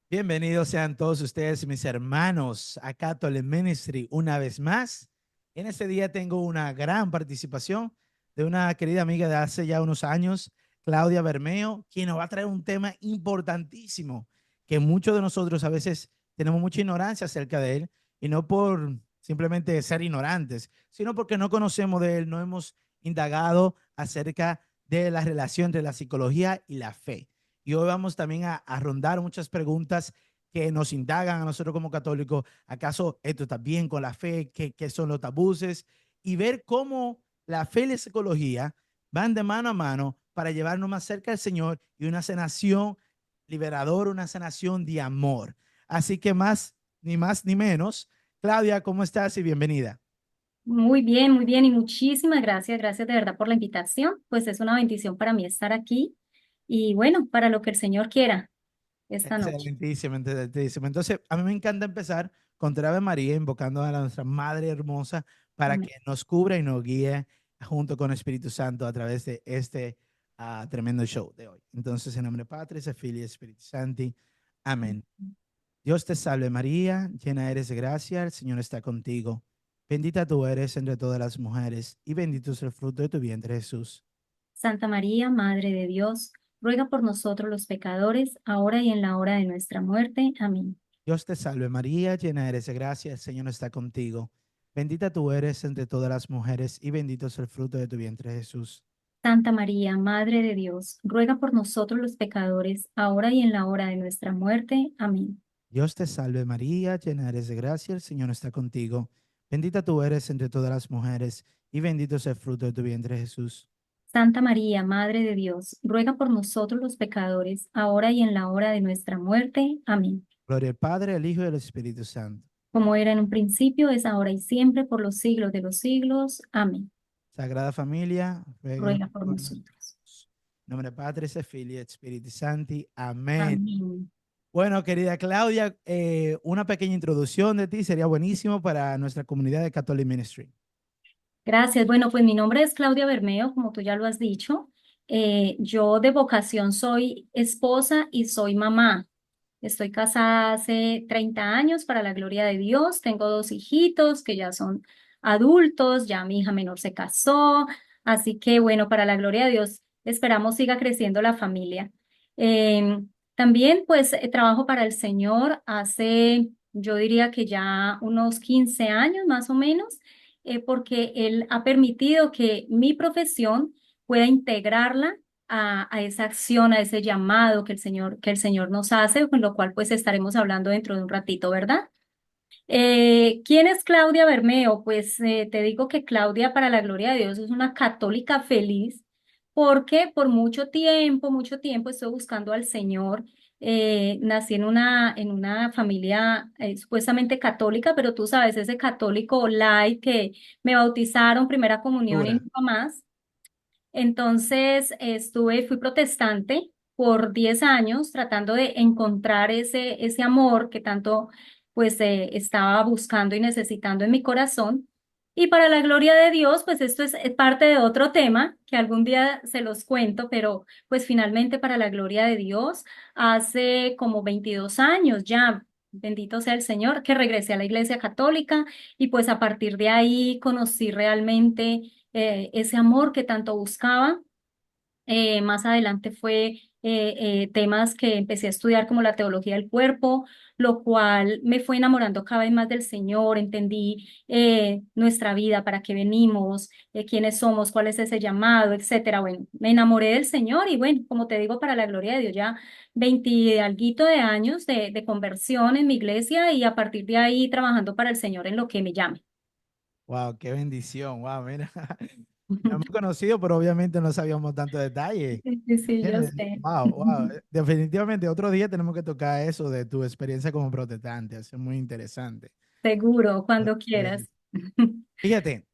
Bienvenidos sean todos ustedes, mis hermanos, a Catholic Ministry una vez más. En este día tengo una gran participación de una querida amiga de hace ya unos años, Claudia Bermeo, quien nos va a traer un tema importantísimo que muchos de nosotros a veces tenemos mucha ignorancia acerca de él, y no por simplemente ser ignorantes, sino porque no conocemos de él, no hemos indagado acerca de la relación entre la psicología y la fe. Y hoy vamos también a rondar muchas preguntas que nos indagan a nosotros como católicos. ¿Acaso esto está bien con la fe? ¿Qué son los tabuces? Y ver cómo la fe y la psicología van de mano a mano para llevarnos más cerca del Señor y una sanación liberadora, una sanación de amor. Así que más ni menos. Claudia, ¿cómo estás? Y bienvenida. Muy bien y muchísimas gracias, gracias de verdad por la invitación. Pues es una bendición para mí estar aquí y bueno, para lo que el Señor quiera esta noche. Excelentísimo, excelentísimo. Entonces, a mí me encanta empezar con tu Ave María, invocando a nuestra Madre Hermosa para Amén. que nos cubra y nos guíe junto con el Espíritu Santo a través de este tremendo show de hoy. Entonces, en nombre de Padre, Filio y Espíritu Santo. Amén. Dios te salve María, llena eres de gracia, el Señor está contigo. Bendita tú eres entre todas las mujeres y bendito es el fruto de tu vientre, Jesús. Santa María, Madre de Dios, ruega por nosotros los pecadores, ahora y en la hora de nuestra muerte. Amén. Dios te salve María, llena eres de gracia, el Señor está contigo. Bendita tú eres entre todas las mujeres y bendito es el fruto de tu vientre, Jesús. Santa María, Madre de Dios, ruega por nosotros los pecadores, ahora y en la hora de nuestra muerte. Amén. Dios te salve María, llena eres de gracia, el Señor está contigo. Bendita tú eres entre todas las mujeres y bendito es el fruto de tu vientre, Jesús. Santa María, Madre de Dios, ruega por nosotros los pecadores, ahora y en la hora de nuestra muerte. Amén. Gloria al Padre, al Hijo y al Espíritu Santo. Como era en un principio, es ahora y siempre, por los siglos de los siglos. Amén. Sagrada Familia, rueguen Ruega por por nosotros. nosotros. En nombre del Padre, Filio y Espíritu Santo. Amén. Amén. Bueno, querida Claudia, una pequeña introducción de ti sería buenísimo para nuestra comunidad de Catholic Ministry. Gracias. Bueno, pues mi nombre es Claudia Bermeo, como tú ya lo has dicho. Yo de vocación soy esposa y soy mamá. Estoy casada hace 30 años, para la gloria de Dios. Tengo dos hijitos que ya son adultos, ya mi hija menor se casó. Así que bueno, para la gloria de Dios, esperamos siga creciendo la familia. También pues trabajo para el Señor hace, yo diría que ya unos 15 años más o menos, porque Él ha permitido que mi profesión pueda integrarla a esa acción, a ese llamado que el Señor nos hace, con lo cual pues estaremos hablando dentro de un ratito, ¿verdad? ¿Quién es Claudia Bermeo? Pues te digo que Claudia, para la gloria de Dios, es una católica feliz, porque por mucho tiempo estoy buscando al Señor. Nací en una familia supuestamente católica, pero tú sabes, ese católico light que me bautizaron, primera comunión y Dura. nunca más. Entonces fui protestante por 10 años tratando de encontrar ese amor que tanto pues estaba buscando y necesitando en mi corazón. Y para la gloria de Dios, pues esto es parte de otro tema que algún día se los cuento, pero pues finalmente para la gloria de Dios, hace como 22 años ya, bendito sea el Señor, que regresé a la Iglesia Católica y pues a partir de ahí conocí realmente ese amor que tanto buscaba. Más adelante fue temas que empecé a estudiar como la teología del cuerpo, lo cual me fue enamorando cada vez más del Señor. Entendí nuestra vida, para qué venimos, quiénes somos, cuál es ese llamado, etcétera. Bueno, me enamoré del Señor y bueno, como te digo, para la gloria de Dios, ya 20 y alguito de años de conversión en mi iglesia y a partir de ahí trabajando para el Señor en lo que me llame. Wow, qué bendición. Wow, mira. Nos hemos conocido, pero obviamente no sabíamos tanto detalle. Sí, sí, sí, yo sé. Wow, wow. Definitivamente otro día tenemos que tocar eso de tu experiencia como protestante. Es muy interesante. Seguro, cuando Eh, quieras. Fíjate,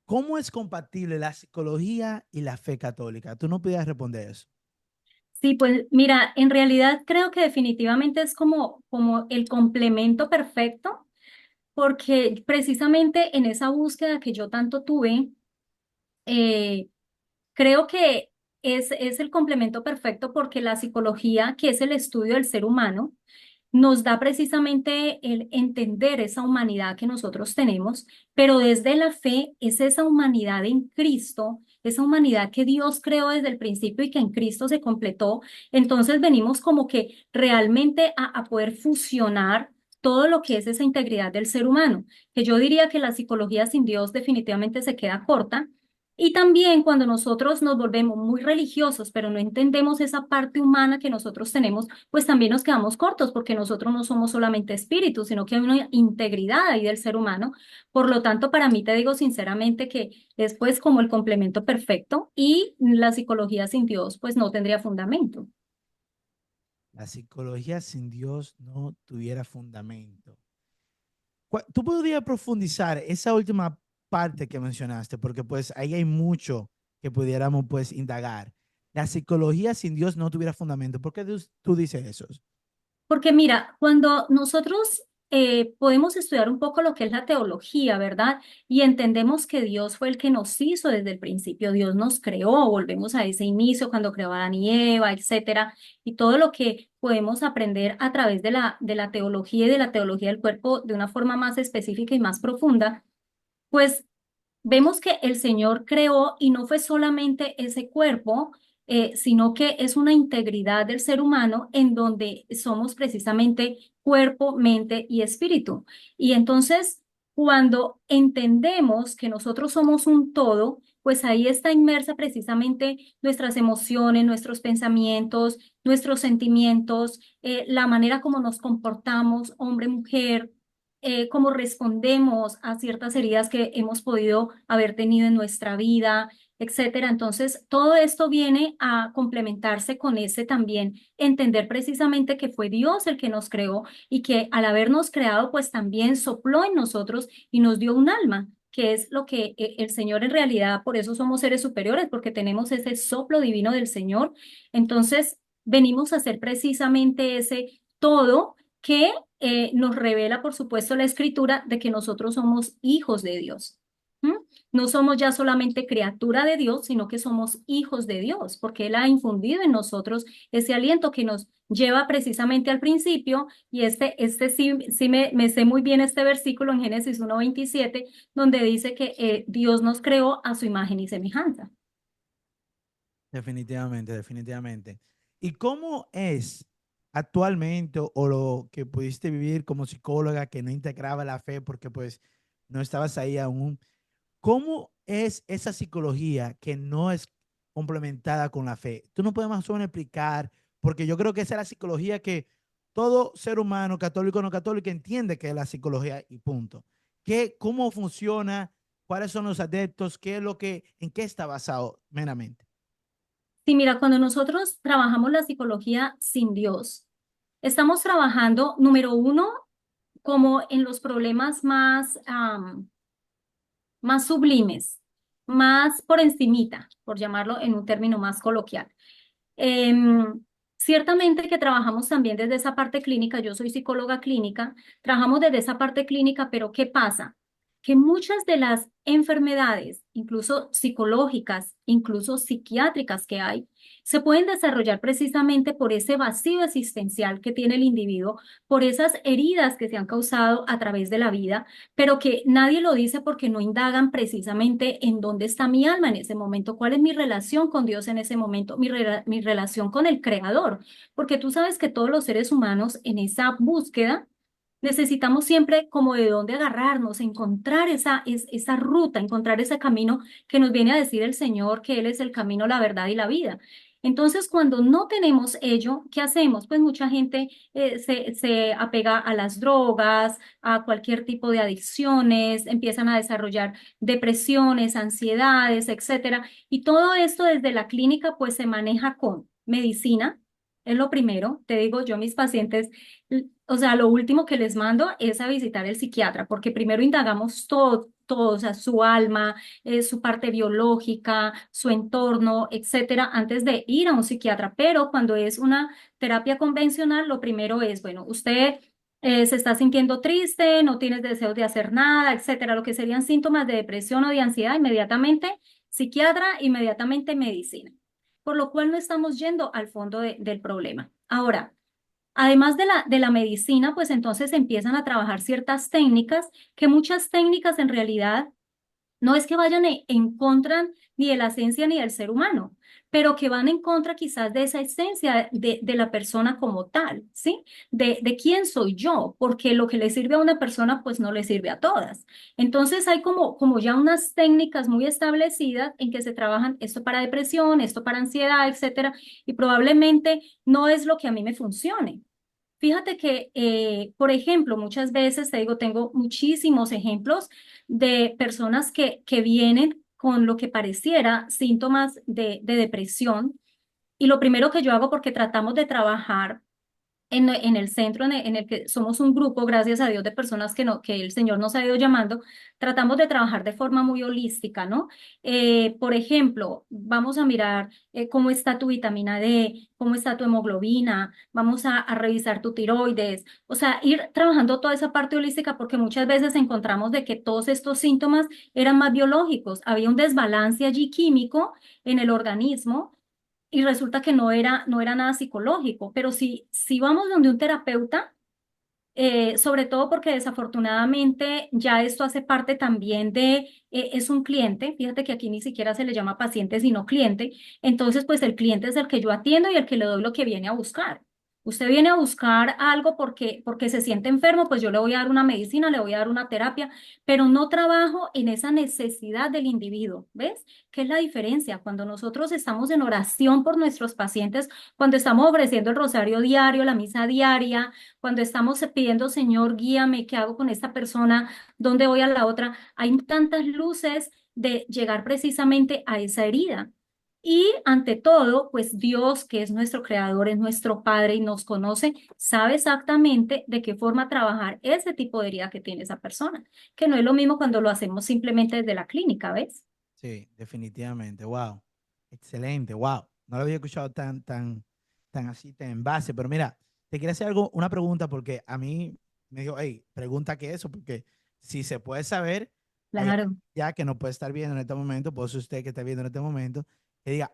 ¿cómo es compatible la psicología y la fe católica? Tú no podías responder eso. Sí, pues mira, en realidad creo que definitivamente es como el complemento perfecto, porque precisamente en esa búsqueda que yo tanto tuve, eh, creo que es el complemento perfecto porque la psicología, que es el estudio del ser humano, nos da precisamente el entender esa humanidad que nosotros tenemos, pero desde la fe es esa humanidad en Cristo, esa humanidad que Dios creó desde el principio y que en Cristo se completó. Entonces venimos como que realmente a poder fusionar todo lo que es esa integridad del ser humano, que yo diría que la psicología sin Dios definitivamente se queda corta. Y también cuando nosotros nos volvemos muy religiosos, pero no entendemos esa parte humana que nosotros tenemos, pues también nos quedamos cortos porque nosotros no somos solamente espíritus, sino que hay una integridad ahí del ser humano. Por lo tanto, para mí te digo sinceramente que es pues como el complemento perfecto y la psicología sin Dios pues no tendría fundamento. La psicología sin Dios no tuviera fundamento. ¿Tú podrías profundizar esa última parte que mencionaste? Porque pues ahí hay mucho que pudiéramos pues indagar. La psicología sin Dios no tuviera fundamento. ¿Por qué tú dices eso? Porque mira, cuando nosotros podemos estudiar un poco lo que es la teología, ¿verdad? Y entendemos que Dios fue el que nos hizo desde el principio, Dios nos creó, volvemos a ese inicio cuando creó a Adán y Eva, etcétera, y todo lo que podemos aprender a través de la teología y de la teología del cuerpo de una forma más específica y más profunda, pues vemos que el Señor creó y no fue solamente ese cuerpo, sino que es una integridad del ser humano en donde somos precisamente cuerpo, mente y espíritu. Y entonces, cuando entendemos que nosotros somos un todo, pues ahí está inmersa precisamente nuestras emociones, nuestros pensamientos, nuestros sentimientos, la manera como nos comportamos, hombre, mujer, cómo respondemos a ciertas heridas que hemos podido haber tenido en nuestra vida, etcétera. Entonces, todo esto viene a complementarse con ese también entender precisamente que fue Dios el que nos creó y que al habernos creado, pues también sopló en nosotros y nos dio un alma, que es lo que el Señor en realidad, por eso somos seres superiores, porque tenemos ese soplo divino del Señor. Entonces, venimos a ser precisamente ese todo que nos revela, por supuesto, la escritura de que nosotros somos hijos de Dios. ¿Mm? No somos ya solamente criatura de Dios, sino que somos hijos de Dios, porque Él ha infundido en nosotros ese aliento que nos lleva precisamente al principio, y este sí, me sé muy bien este versículo en Génesis 1:27, donde dice que Dios nos creó a su imagen y semejanza. Definitivamente, definitivamente. ¿Y cómo es actualmente o lo que pudiste vivir como psicóloga que no integraba la fe porque pues no estabas ahí aún? ¿Cómo es esa psicología que no es complementada con la fe? Tú no puedes más o menos explicar, porque yo creo que esa es la psicología que todo ser humano, católico o no católico, entiende que es la psicología y punto. ¿Cómo funciona? ¿Cuáles son los adeptos? ¿Qué es lo que, en qué está basado meramente? Sí, mira, cuando nosotros trabajamos la psicología sin Dios, estamos trabajando, número uno, como en los problemas más, más sublimes, más por encimita, por llamarlo en un término más coloquial. Em, Ciertamente que trabajamos también desde esa parte clínica, yo soy psicóloga clínica, trabajamos desde esa parte clínica, pero ¿qué pasa? Que muchas de las enfermedades, incluso psicológicas, incluso psiquiátricas que hay, se pueden desarrollar precisamente por ese vacío existencial que tiene el individuo, por esas heridas que se han causado a través de la vida, pero que nadie lo dice porque no indagan precisamente en dónde está mi alma en ese momento, cuál es mi relación con Dios en ese momento, mi relación con el Creador, porque tú sabes que todos los seres humanos en esa búsqueda necesitamos siempre como de dónde agarrarnos, encontrar esa ruta, encontrar ese camino que nos viene a decir el Señor, que Él es el camino, la verdad y la vida. Entonces, cuando no tenemos ello, ¿qué hacemos? Pues mucha gente se apega a las drogas, a cualquier tipo de adicciones, empiezan a desarrollar depresiones, ansiedades, etcétera. Y todo esto desde la clínica, pues se maneja con medicina. Es lo primero, te digo yo a mis pacientes, o sea, lo último que les mando es a visitar el psiquiatra, porque primero indagamos todo, o sea, su alma, su parte biológica, su entorno, etcétera, antes de ir a un psiquiatra. Pero cuando es una terapia convencional, lo primero es, bueno, usted se está sintiendo triste, no tienes deseos de hacer nada, etcétera, lo que serían síntomas de depresión o de ansiedad, inmediatamente psiquiatra, inmediatamente medicina, por lo cual no estamos yendo al fondo del problema. Ahora, Además de la medicina, pues entonces empiezan a trabajar ciertas técnicas, que muchas técnicas en realidad no es que vayan en contra ni de la esencia ni del ser humano, pero que van en contra quizás de esa esencia de la persona como tal, ¿sí? De quién soy yo, porque lo que le sirve a una persona, pues no le sirve a todas. Entonces hay como ya unas técnicas muy establecidas en que se trabajan esto para depresión, esto para ansiedad, etcétera, y probablemente no es lo que a mí me funcione. Fíjate que, por ejemplo, muchas veces, te digo, tengo muchísimos ejemplos de personas que vienen con lo que pareciera síntomas de depresión. Y lo primero que yo hago, porque tratamos de trabajar en el centro en el que somos un grupo, gracias a Dios, de personas que el Señor nos ha ido llamando, tratamos de trabajar de forma muy holística, ¿no? Por ejemplo, vamos a mirar cómo está tu vitamina D, cómo está tu hemoglobina, vamos a revisar tu tiroides, o sea, ir trabajando toda esa parte holística porque muchas veces encontramos de que todos estos síntomas eran más biológicos, había un desbalance allí químico en el organismo y resulta que no era nada psicológico, pero si vamos donde un terapeuta, sobre todo porque desafortunadamente ya esto hace parte también es un cliente, fíjate que aquí ni siquiera se le llama paciente, sino cliente, entonces pues el cliente es el que yo atiendo y el que le doy lo que viene a buscar. Usted viene a buscar algo porque se siente enfermo, pues yo le voy a dar una medicina, le voy a dar una terapia, pero no trabajo en esa necesidad del individuo, ¿ves? ¿Qué es la diferencia? Cuando nosotros estamos en oración por nuestros pacientes, cuando estamos ofreciendo el rosario diario, la misa diaria, cuando estamos pidiendo, Señor, guíame, ¿qué hago con esta persona? ¿Dónde voy a la otra? Hay tantas luces de llegar precisamente a esa herida. Y ante todo, pues Dios, que es nuestro creador, es nuestro Padre y nos conoce, sabe exactamente de qué forma trabajar ese tipo de herida que tiene esa persona, que no es lo mismo cuando lo hacemos simplemente desde la clínica, ¿ves? Sí, definitivamente. Wow. Excelente. Wow. No lo había escuchado tan así, tan en base. Pero mira, te quería hacer algo, una pregunta porque a mí me dijo, hey, pregunta qué es eso, porque si se puede saber, hay alguien Claro. ya que no puede estar viendo en este momento, por eso usted que está viendo en este momento, que diga,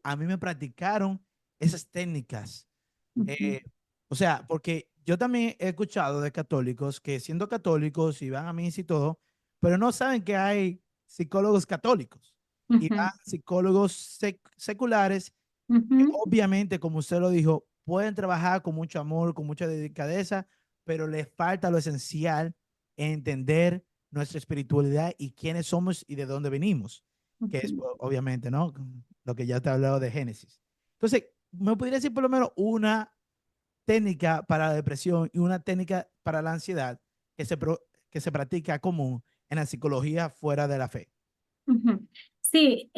a mí me practicaron esas técnicas. Ujú, Eh, o sea, porque yo también he escuchado de católicos que siendo católicos y van a misa y todo, pero no saben que hay psicólogos católicos y van ujú, psicólogos seculares que ujú, obviamente, como usted lo dijo, pueden trabajar con mucho amor, con mucha delicadeza, pero les falta lo esencial, entender nuestra espiritualidad y quiénes somos y de dónde venimos, que es ujú. obviamente, ¿no? Lo que ya te he hablado de Génesis. Entonces, ¿me podría decir por lo menos una técnica para la depresión y una técnica para la ansiedad que se practica común en la psicología fuera de la fe? Ujú. Sí,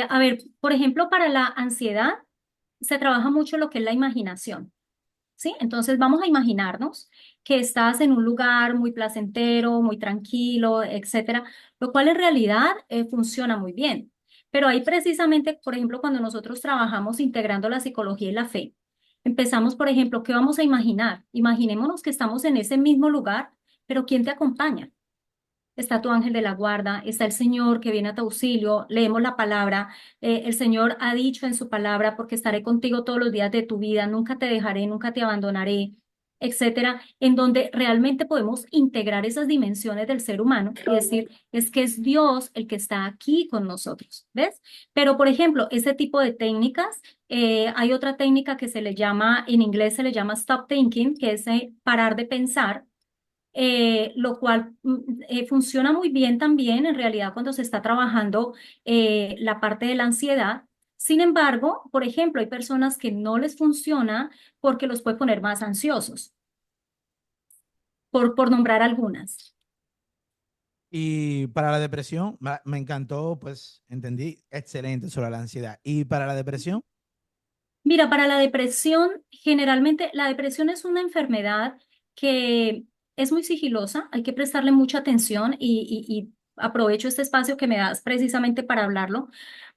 a ver, por ejemplo, para la ansiedad se trabaja mucho lo que es la imaginación, ¿sí? Entonces vamos a imaginarnos que estás en un lugar muy placentero, muy tranquilo, etcétera, lo cual en realidad funciona muy bien. Pero ahí precisamente, por ejemplo, cuando nosotros trabajamos integrando la psicología y la fe, empezamos, por ejemplo, ¿qué vamos a imaginar? Imaginémonos que estamos en ese mismo lugar, pero ¿quién te acompaña? Está tu ángel de la guarda, está el Señor que viene a tu auxilio, leemos la palabra, el Señor ha dicho en su palabra, porque estaré contigo todos los días de tu vida, nunca te dejaré, nunca te abandonaré, etcétera, en donde realmente podemos integrar esas dimensiones del ser humano y decir, es que es Dios el que está aquí con nosotros, ¿ves? Pero, por ejemplo, ese tipo de técnicas, hay otra técnica que se le llama, en inglés se le llama stop thinking, que es parar de pensar, lo cual funciona muy bien también en realidad cuando se está trabajando la parte de la ansiedad. Sin embargo, por ejemplo, hay personas que no les funciona porque los puede poner más ansiosos, por nombrar algunas. Y para la depresión, me encantó, pues entendí excelente sobre la ansiedad. Y para la depresión, Mira, para la depresión, generalmente la depresión es una enfermedad que es muy sigilosa, hay que prestarle mucha atención y aprovecho este espacio que me das precisamente para hablarlo,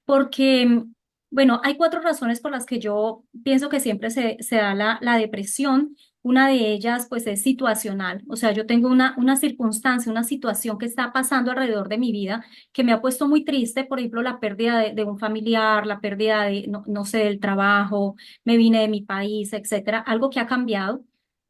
porque, bueno, hay cuatro razones por las que yo pienso que siempre se da la depresión. Una de ellas, pues, es situacional, o sea, yo tengo una circunstancia, una situación que está pasando alrededor de mi vida que me ha puesto muy triste, por ejemplo, la pérdida de un familiar, la pérdida de, no sé, del trabajo, me vine de mi país, etcétera, algo que ha cambiado.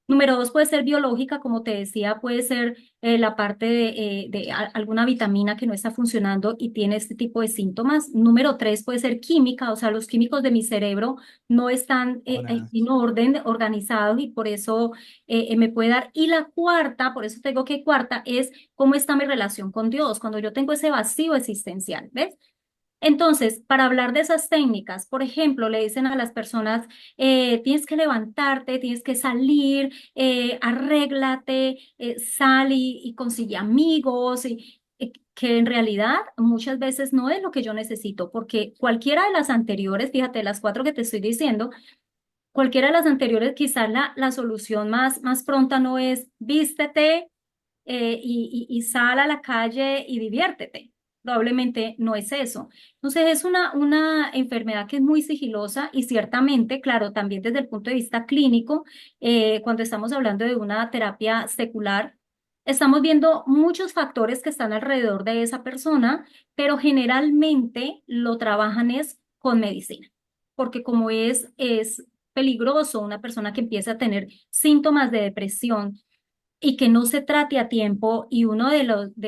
Número dos puede ser biológica, como te decía, puede ser la parte de alguna vitamina que no está funcionando y tiene este tipo de síntomas. Número tres puede ser química, o sea, los químicos de mi cerebro no están en Buenas. orden, organizados y por eso me puede dar. Y la cuarta, por eso tengo que cuarta, es cómo está mi relación con Dios, cuando yo tengo ese vacío existencial, ¿ves? Entonces, para hablar de esas técnicas, por ejemplo, le dicen a las personas, tienes que levantarte, tienes que salir, arréglate, sal y consigue amigos, y, que en realidad muchas veces no es lo que yo necesito, porque cualquiera de las anteriores, fíjate, las cuatro que te estoy diciendo, cualquiera de las anteriores, quizás la solución más pronta no es vístete y sal a la calle y diviértete. Probablemente no es eso. Entonces es una enfermedad que es muy sigilosa y ciertamente, claro, también desde el punto de vista clínico, cuando estamos hablando de una terapia secular, estamos viendo muchos factores que están alrededor de esa persona, pero generalmente lo trabajan es con medicina, porque como es peligroso una persona que empieza a tener síntomas de depresión y que no se trate a tiempo. Y uno de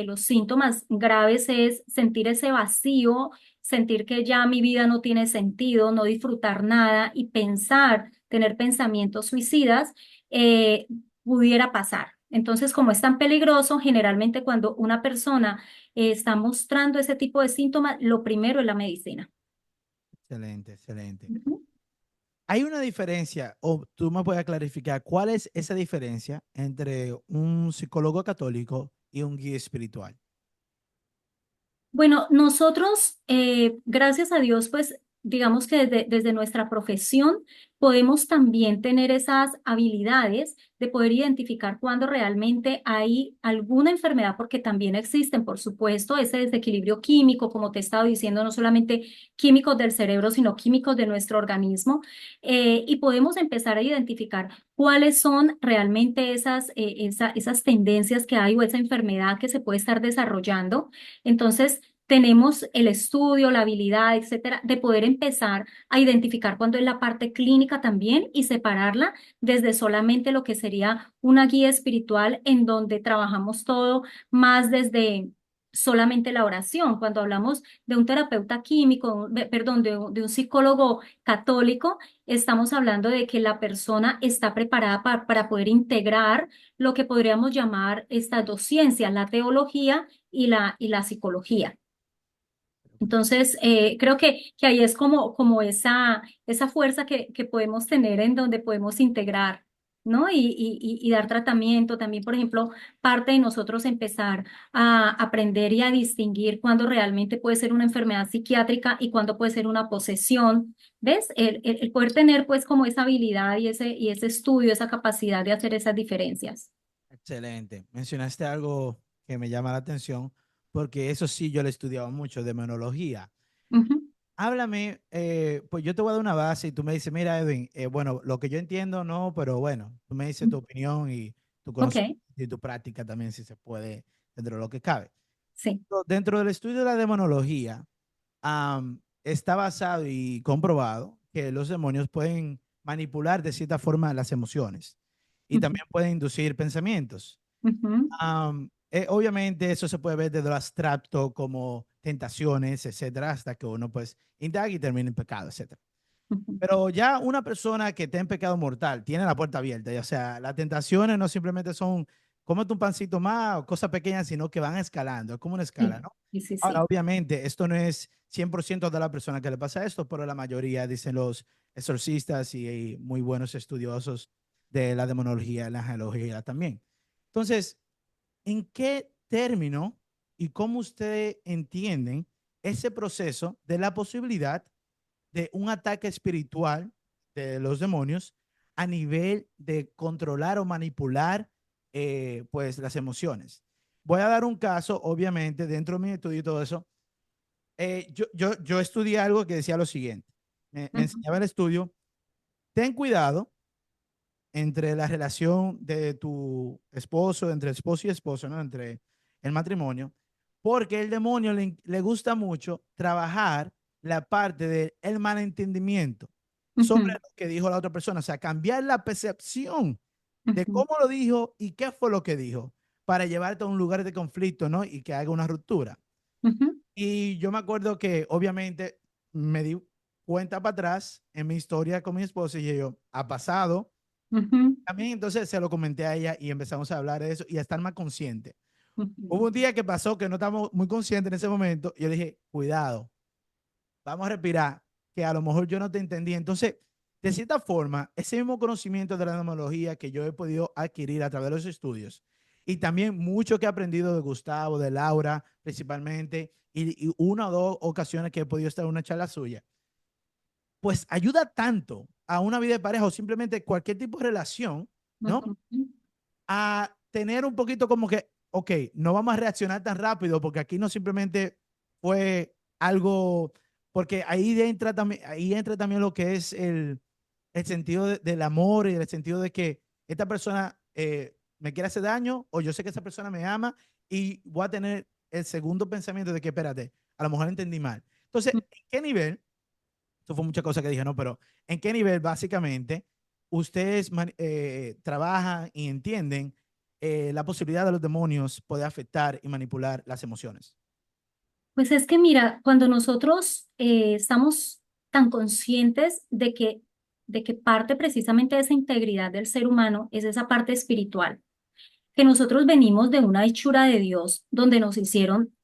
los síntomas graves es sentir ese vacío, sentir que ya mi vida no tiene sentido, no disfrutar nada y pensar, tener pensamientos suicidas, eh, pudiera pasar. Entonces, como es tan peligroso, generalmente cuando una persona está mostrando ese tipo de síntomas, lo primero es la medicina. Excelente, excelente. Ujú. Hay una diferencia, o tú me puedes clarificar, ¿cuál es esa diferencia entre un psicólogo católico y un guía espiritual? Bueno, nosotros, gracias a Dios, pues digamos que desde nuestra profesión podemos también tener esas habilidades de poder identificar cuando realmente hay alguna enfermedad, porque también existen, por supuesto, ese desequilibrio químico, como te he estado diciendo, no solamente químicos del cerebro, sino químicos de nuestro organismo, y podemos empezar a identificar cuáles son realmente esas tendencias que hay o esa enfermedad que se puede estar desarrollando. Entonces, tenemos el estudio, la habilidad, etcétera, de poder empezar a identificar cuándo es la parte clínica también y separarla desde solamente lo que sería una guía espiritual en donde trabajamos todo más desde solamente la oración. Cuando hablamos de un terapeuta químico, perdón, de un psicólogo católico, estamos hablando de que la persona está preparada para poder integrar lo que podríamos llamar estas dos ciencias, la teología y la psicología. Entonces, creo que ahí es como esa fuerza que podemos tener en donde podemos integrar, ¿no? Y dar tratamiento. También, por ejemplo, parte de nosotros empezar a aprender y a distinguir cuándo realmente puede ser una enfermedad psiquiátrica y cuándo puede ser una posesión. ¿Ves? El poder tener pues como esa habilidad y ese estudio, esa capacidad de hacer esas diferencias. Excelente. Mencionaste algo que me llama la atención, porque eso sí yo lo he estudiado mucho, demonología. Ujú. Háblame, pues yo te voy a dar una base y tú me dices, mira, Edwin, bueno, lo que yo entiendo, no, pero bueno, tú me dices tu opinión y tu Ok, conocimiento y tu práctica también, si se puede, dentro de lo que cabe. sí. Dentro del estudio de la demonología, está basado y comprobado que los demonios pueden manipular de cierta forma las emociones y Ujú, también pueden inducir pensamientos. ujú, Obviamente eso se puede ver desde lo abstracto como tentaciones, etcétera, hasta que uno pues indaga y termina en pecado, etcétera. ujú. Pero ya una persona que está en pecado mortal tiene la puerta abierta, o sea, las tentaciones no simplemente son cómete un pancito más o cosas pequeñas, sino que van escalando, es como una escala, Sí, ¿no? sí, sí, Ahora, sí. obviamente, esto no es 100% de la persona que le pasa esto, pero la mayoría, dicen los exorcistas y muy buenos estudiosos de la demonología, la angelología también. Entonces, ¿en qué término y cómo ustedes entienden ese proceso de la posibilidad de un ataque espiritual de los demonios a nivel de controlar o manipular pues las emociones? Voy a dar un caso, obviamente, dentro de mi estudio y todo eso. Yo estudié algo que decía lo siguiente. Me Ujú, enseñaba el estudio, ten cuidado entre la relación de tu esposo, entre esposo y esposo, ¿no? Entre el matrimonio, porque el demonio le gusta mucho trabajar la parte del malentendimiento sobre ujú, lo que dijo la otra persona, o sea, cambiar la percepción de cómo lo dijo y qué fue lo que dijo para llevarte a un lugar de conflicto, ¿no? Y que haga una ruptura. Ujú, Y yo me acuerdo que obviamente me di cuenta para atrás en mi historia con mi esposa y yo, ha pasado. ujú, También entonces se lo comenté a ella y empezamos a hablar de eso y a estar más consciente. ujú. Hubo un día que pasó que no estábamos muy conscientes en ese momento y yo le dije, cuidado, vamos a respirar, que a lo mejor yo no te entendí. Entonces, de cierta forma, ese mismo conocimiento de la neumología que yo he podido adquirir a través de los estudios y también mucho que he aprendido de Gustavo, de Laura, principalmente, y una o dos ocasiones que he podido estar en una charla suya, pues ayuda tanto a una vida de pareja o simplemente cualquier tipo de relación, ¿no? Ujú. A tener un poquito como que, ok, no vamos a reaccionar tan rápido porque aquí no simplemente fue algo, porque ahí entra también lo que es el sentido del amor y el sentido de que esta persona me quiere hacer daño o yo sé que esa persona me ama y voy a tener el segundo pensamiento de que, espérate, a lo mejor entendí mal. Entonces, ¿en qué nivel? Eso fue muchas cosas que dije, no, pero ¿en qué nivel básicamente ustedes trabajan y entienden la posibilidad de los demonios poder afectar y manipular las emociones? Pues es que mira, cuando nosotros estamos tan conscientes de que parte precisamente de esa integridad del ser humano es esa parte espiritual, que nosotros venimos de una hechura de Dios donde nos hicieron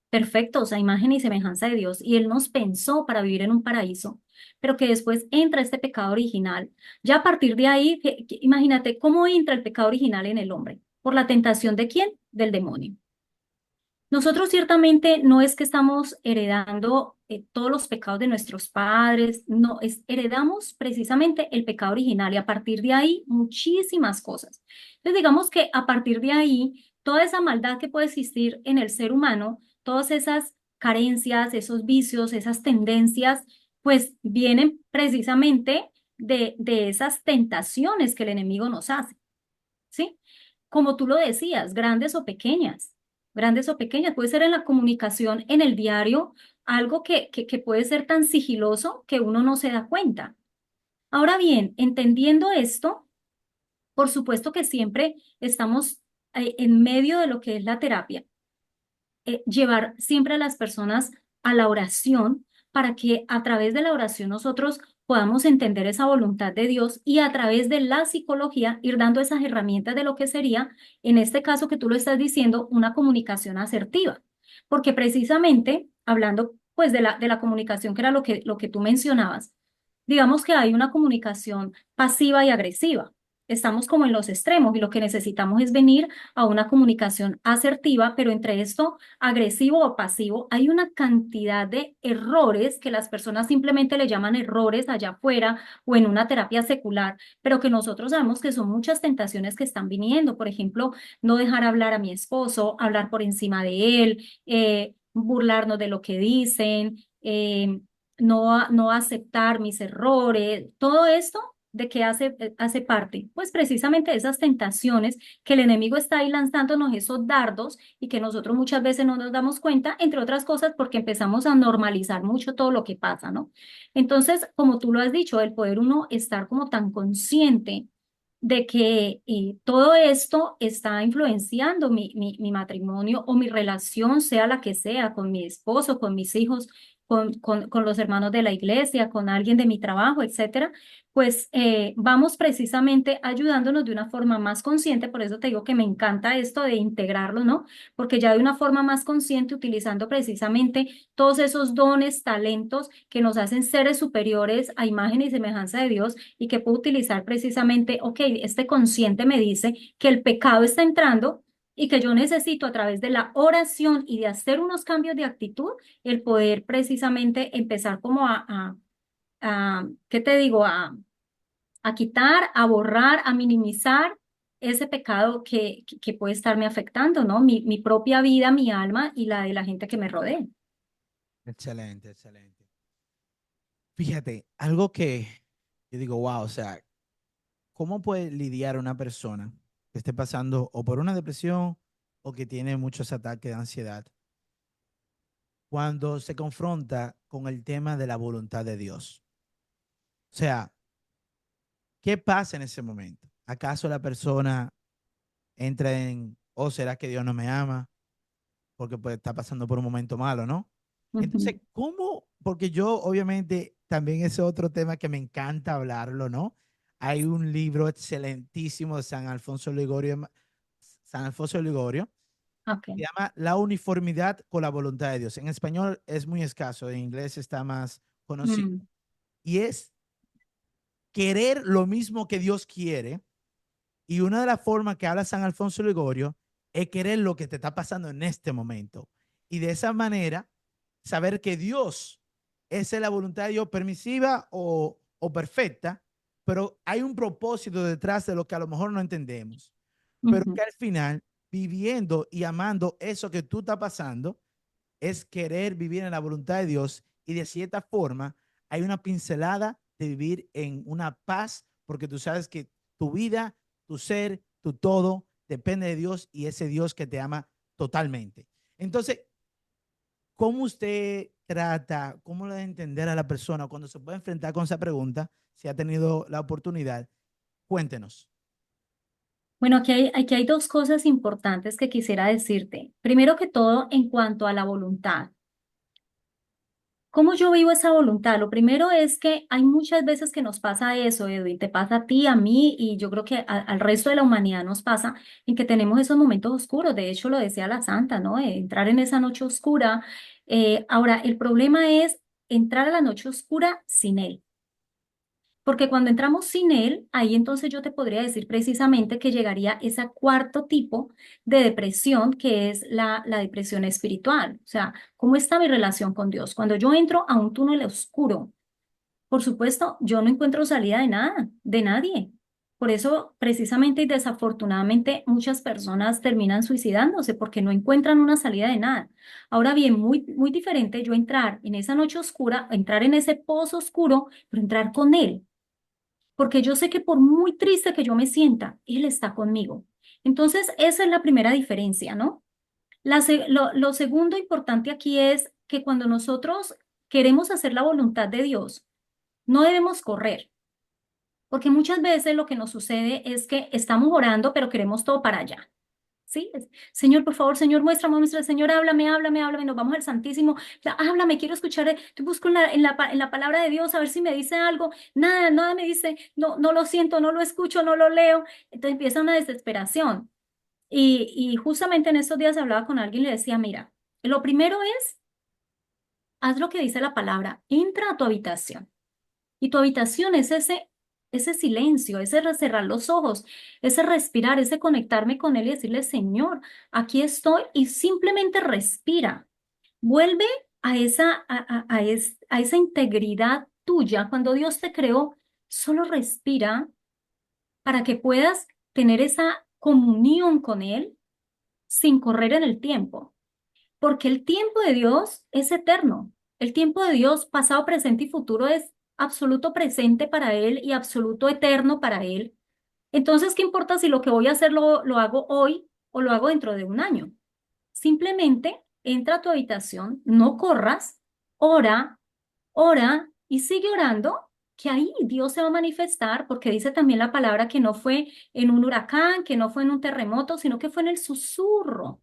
perfectos a imagen y semejanza de Dios y Él nos pensó para vivir en un paraíso, pero que después entra este pecado original. Ya a partir de ahí, imagínate cómo entra el pecado original en el hombre. ¿Por la tentación de quién? Del demonio. Nosotros ciertamente no es que estamos heredando todos los pecados de nuestros padres, no, heredamos precisamente el pecado original y a partir de ahí muchísimas cosas. Entonces digamos que a partir de ahí, toda esa maldad que puede existir en el ser humano, todas esas carencias, esos vicios, esas tendencias, pues vienen precisamente de esas tentaciones que el enemigo nos hace. ¿Sí? Como tú lo decías, grandes o pequeñas, puede ser en la comunicación, en el diario, algo que puede ser tan sigiloso que uno no se da cuenta. Ahora bien, entendiendo esto, por supuesto que siempre estamos en medio de lo que es la terapia, llevar siempre a las personas a la oración para que a través de la oración nosotros podamos entender esa voluntad de Dios y a través de la psicología ir dando esas herramientas de lo que sería, en este caso que tú lo estás diciendo, una comunicación asertiva. Porque precisamente, hablando pues de la comunicación, que era lo que tú mencionabas, digamos que hay una comunicación pasiva y agresiva. Estamos como en los extremos y lo que necesitamos es venir a una comunicación asertiva, pero entre esto, agresivo o pasivo, hay una cantidad de errores que las personas simplemente le llaman errores allá afuera o en una terapia secular, pero que nosotros sabemos que son muchas tentaciones que están viniendo. Por ejemplo, no dejar hablar a mi esposo, hablar por encima de él, burlarnos de lo que dicen, no aceptar mis errores, todo esto. ¿De qué hace parte? Pues precisamente de esas tentaciones que el enemigo está ahí lanzándonos esos dardos y que nosotros muchas veces no nos damos cuenta, entre otras cosas porque empezamos a normalizar mucho todo lo que pasa, ¿no? Entonces, como tú lo has dicho, el poder uno estar como tan consciente de que todo esto está influenciando mi matrimonio o mi relación, sea la que sea, con mi esposo, con mis hijos, con los hermanos de la iglesia, con alguien de mi trabajo, etcétera, pues vamos precisamente ayudándonos de una forma más consciente. Por eso te digo que me encanta esto de integrarlo, ¿no? Porque ya de una forma más consciente, utilizando precisamente todos esos dones, talentos que nos hacen seres superiores a imagen y semejanza de Dios y que puedo utilizar precisamente, ok, este consciente me dice que el pecado está entrando y que yo necesito a través de la oración y de hacer unos cambios de actitud, el poder precisamente empezar como ¿qué te digo? A quitar, a borrar, a minimizar ese pecado que puede estarme afectando, ¿no? Mi propia vida, mi alma y la de la gente que me rodea. Excelente, excelente. Fíjate, algo que yo digo, wow, o sea, ¿cómo puede lidiar una persona que esté pasando o por una depresión o que tiene muchos ataques de ansiedad cuando se confronta con el tema de la voluntad de Dios? O sea, ¿qué pasa en ese momento? ¿Acaso la persona entra en, oh, será que Dios no me ama? Porque pues está pasando por un momento malo, ¿no? Ujú, Entonces, ¿cómo? Porque yo obviamente también es otro tema que me encanta hablarlo, ¿no? Hay un libro excelentísimo de San Alfonso de Ligorio, se ok. llama La uniformidad con la voluntad de Dios. En español es muy escaso, en inglés está más conocido. Mm, Y es querer lo mismo que Dios quiere. Y una de las formas que habla San Alfonso Ligorio es querer lo que te está pasando en este momento. Y de esa manera, saber que Dios, esa es la voluntad de Dios permisiva o perfecta, pero hay un propósito detrás de lo que a lo mejor no entendemos. Pero ujú, que al final, viviendo y amando eso que tú estás pasando, es querer vivir en la voluntad de Dios y de cierta forma hay una pincelada de vivir en una paz porque tú sabes que tu vida, tu ser, tu todo depende de Dios y ese Dios que te ama totalmente. Entonces, ¿cómo usted trata, cómo le da a entender a la persona cuando se puede enfrentar con esa pregunta, si ha tenido la oportunidad? Cuéntenos. Bueno, aquí hay dos cosas importantes que quisiera decirte. Primero que todo, en cuanto a la voluntad. ¿Cómo yo vivo esa voluntad? Lo primero es que hay muchas veces que nos pasa eso, Edwin, te pasa a ti, a mí y yo creo que al resto de la humanidad nos pasa en que tenemos esos momentos oscuros. De hecho, lo decía la santa, ¿no? Entrar en esa noche oscura. Ahora, el problema es entrar a la noche oscura sin él. Porque cuando entramos sin él, ahí entonces yo te podría decir precisamente que llegaría ese cuarto tipo de depresión, que es la depresión espiritual. O sea, ¿cómo está mi relación con Dios? Cuando yo entro a un túnel oscuro, por supuesto, yo no encuentro salida de nada, de nadie. Por eso, precisamente y desafortunadamente, muchas personas terminan suicidándose porque no encuentran una salida de nada. Ahora bien, muy, muy diferente yo entrar en esa noche oscura, entrar en ese pozo oscuro, pero entrar con él porque yo sé que por muy triste que yo me sienta, Él está conmigo. Entonces, esa es la primera diferencia, ¿no? Lo segundo importante aquí es que cuando nosotros queremos hacer la voluntad de Dios, no debemos correr, porque muchas veces lo que nos sucede es que estamos orando, pero queremos todo para allá. ¿Sí? Señor, por favor, Señor, muéstrame, muéstrame, Señor, háblame, háblame, háblame, nos vamos al Santísimo, háblame, quiero escuchar, te busco en la palabra de Dios a ver si me dice algo, nada, nada me dice, no, no lo siento, no lo escucho, no lo leo, entonces empieza una desesperación. Y justamente en estos días hablaba con alguien y le decía, mira, lo primero es, haz lo que dice la palabra, entra a tu habitación. Y tu habitación es ese silencio, ese cerrar los ojos, ese respirar, ese conectarme con Él y decirle, Señor, aquí estoy y simplemente respira. Vuelve a esa integridad tuya. Cuando Dios te creó, solo respira para que puedas tener esa comunión con Él sin correr en el tiempo. Porque el tiempo de Dios es eterno. El tiempo de Dios, pasado, presente y futuro, es absoluto presente para Él y absoluto eterno para Él. Entonces, ¿qué importa si lo que voy a hacer lo hago hoy o lo hago dentro de un año? Simplemente entra a tu habitación, no corras, ora, ora y sigue orando, que ahí Dios se va a manifestar, porque dice también la palabra que no fue en un huracán, que no fue en un terremoto, sino que fue en el susurro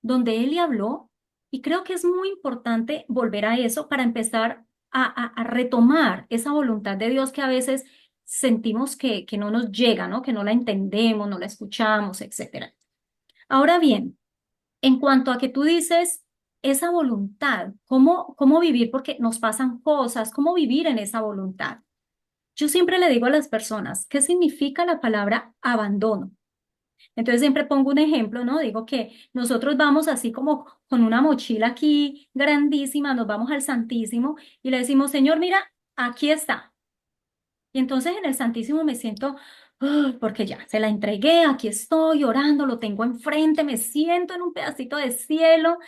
donde él le habló, y creo que es muy importante volver a eso para empezar a retomar esa voluntad de Dios que a veces sentimos que no nos llega, ¿no? Que no la entendemos, no la escuchamos, etcétera. Ahora bien, en cuanto a que tú dices esa voluntad, ¿cómo vivir? Porque nos pasan cosas, ¿cómo vivir en esa voluntad? Yo siempre le digo a las personas, ¿qué significa la palabra abandono? Entonces siempre pongo un ejemplo, ¿no? Digo que nosotros vamos así como con una mochila aquí grandísima, nos vamos al Santísimo y le decimos, Señor, mira, aquí está. Y entonces en el Santísimo me siento, porque ya se la entregué, aquí estoy orando, lo tengo enfrente, me siento en un pedacito de cielo,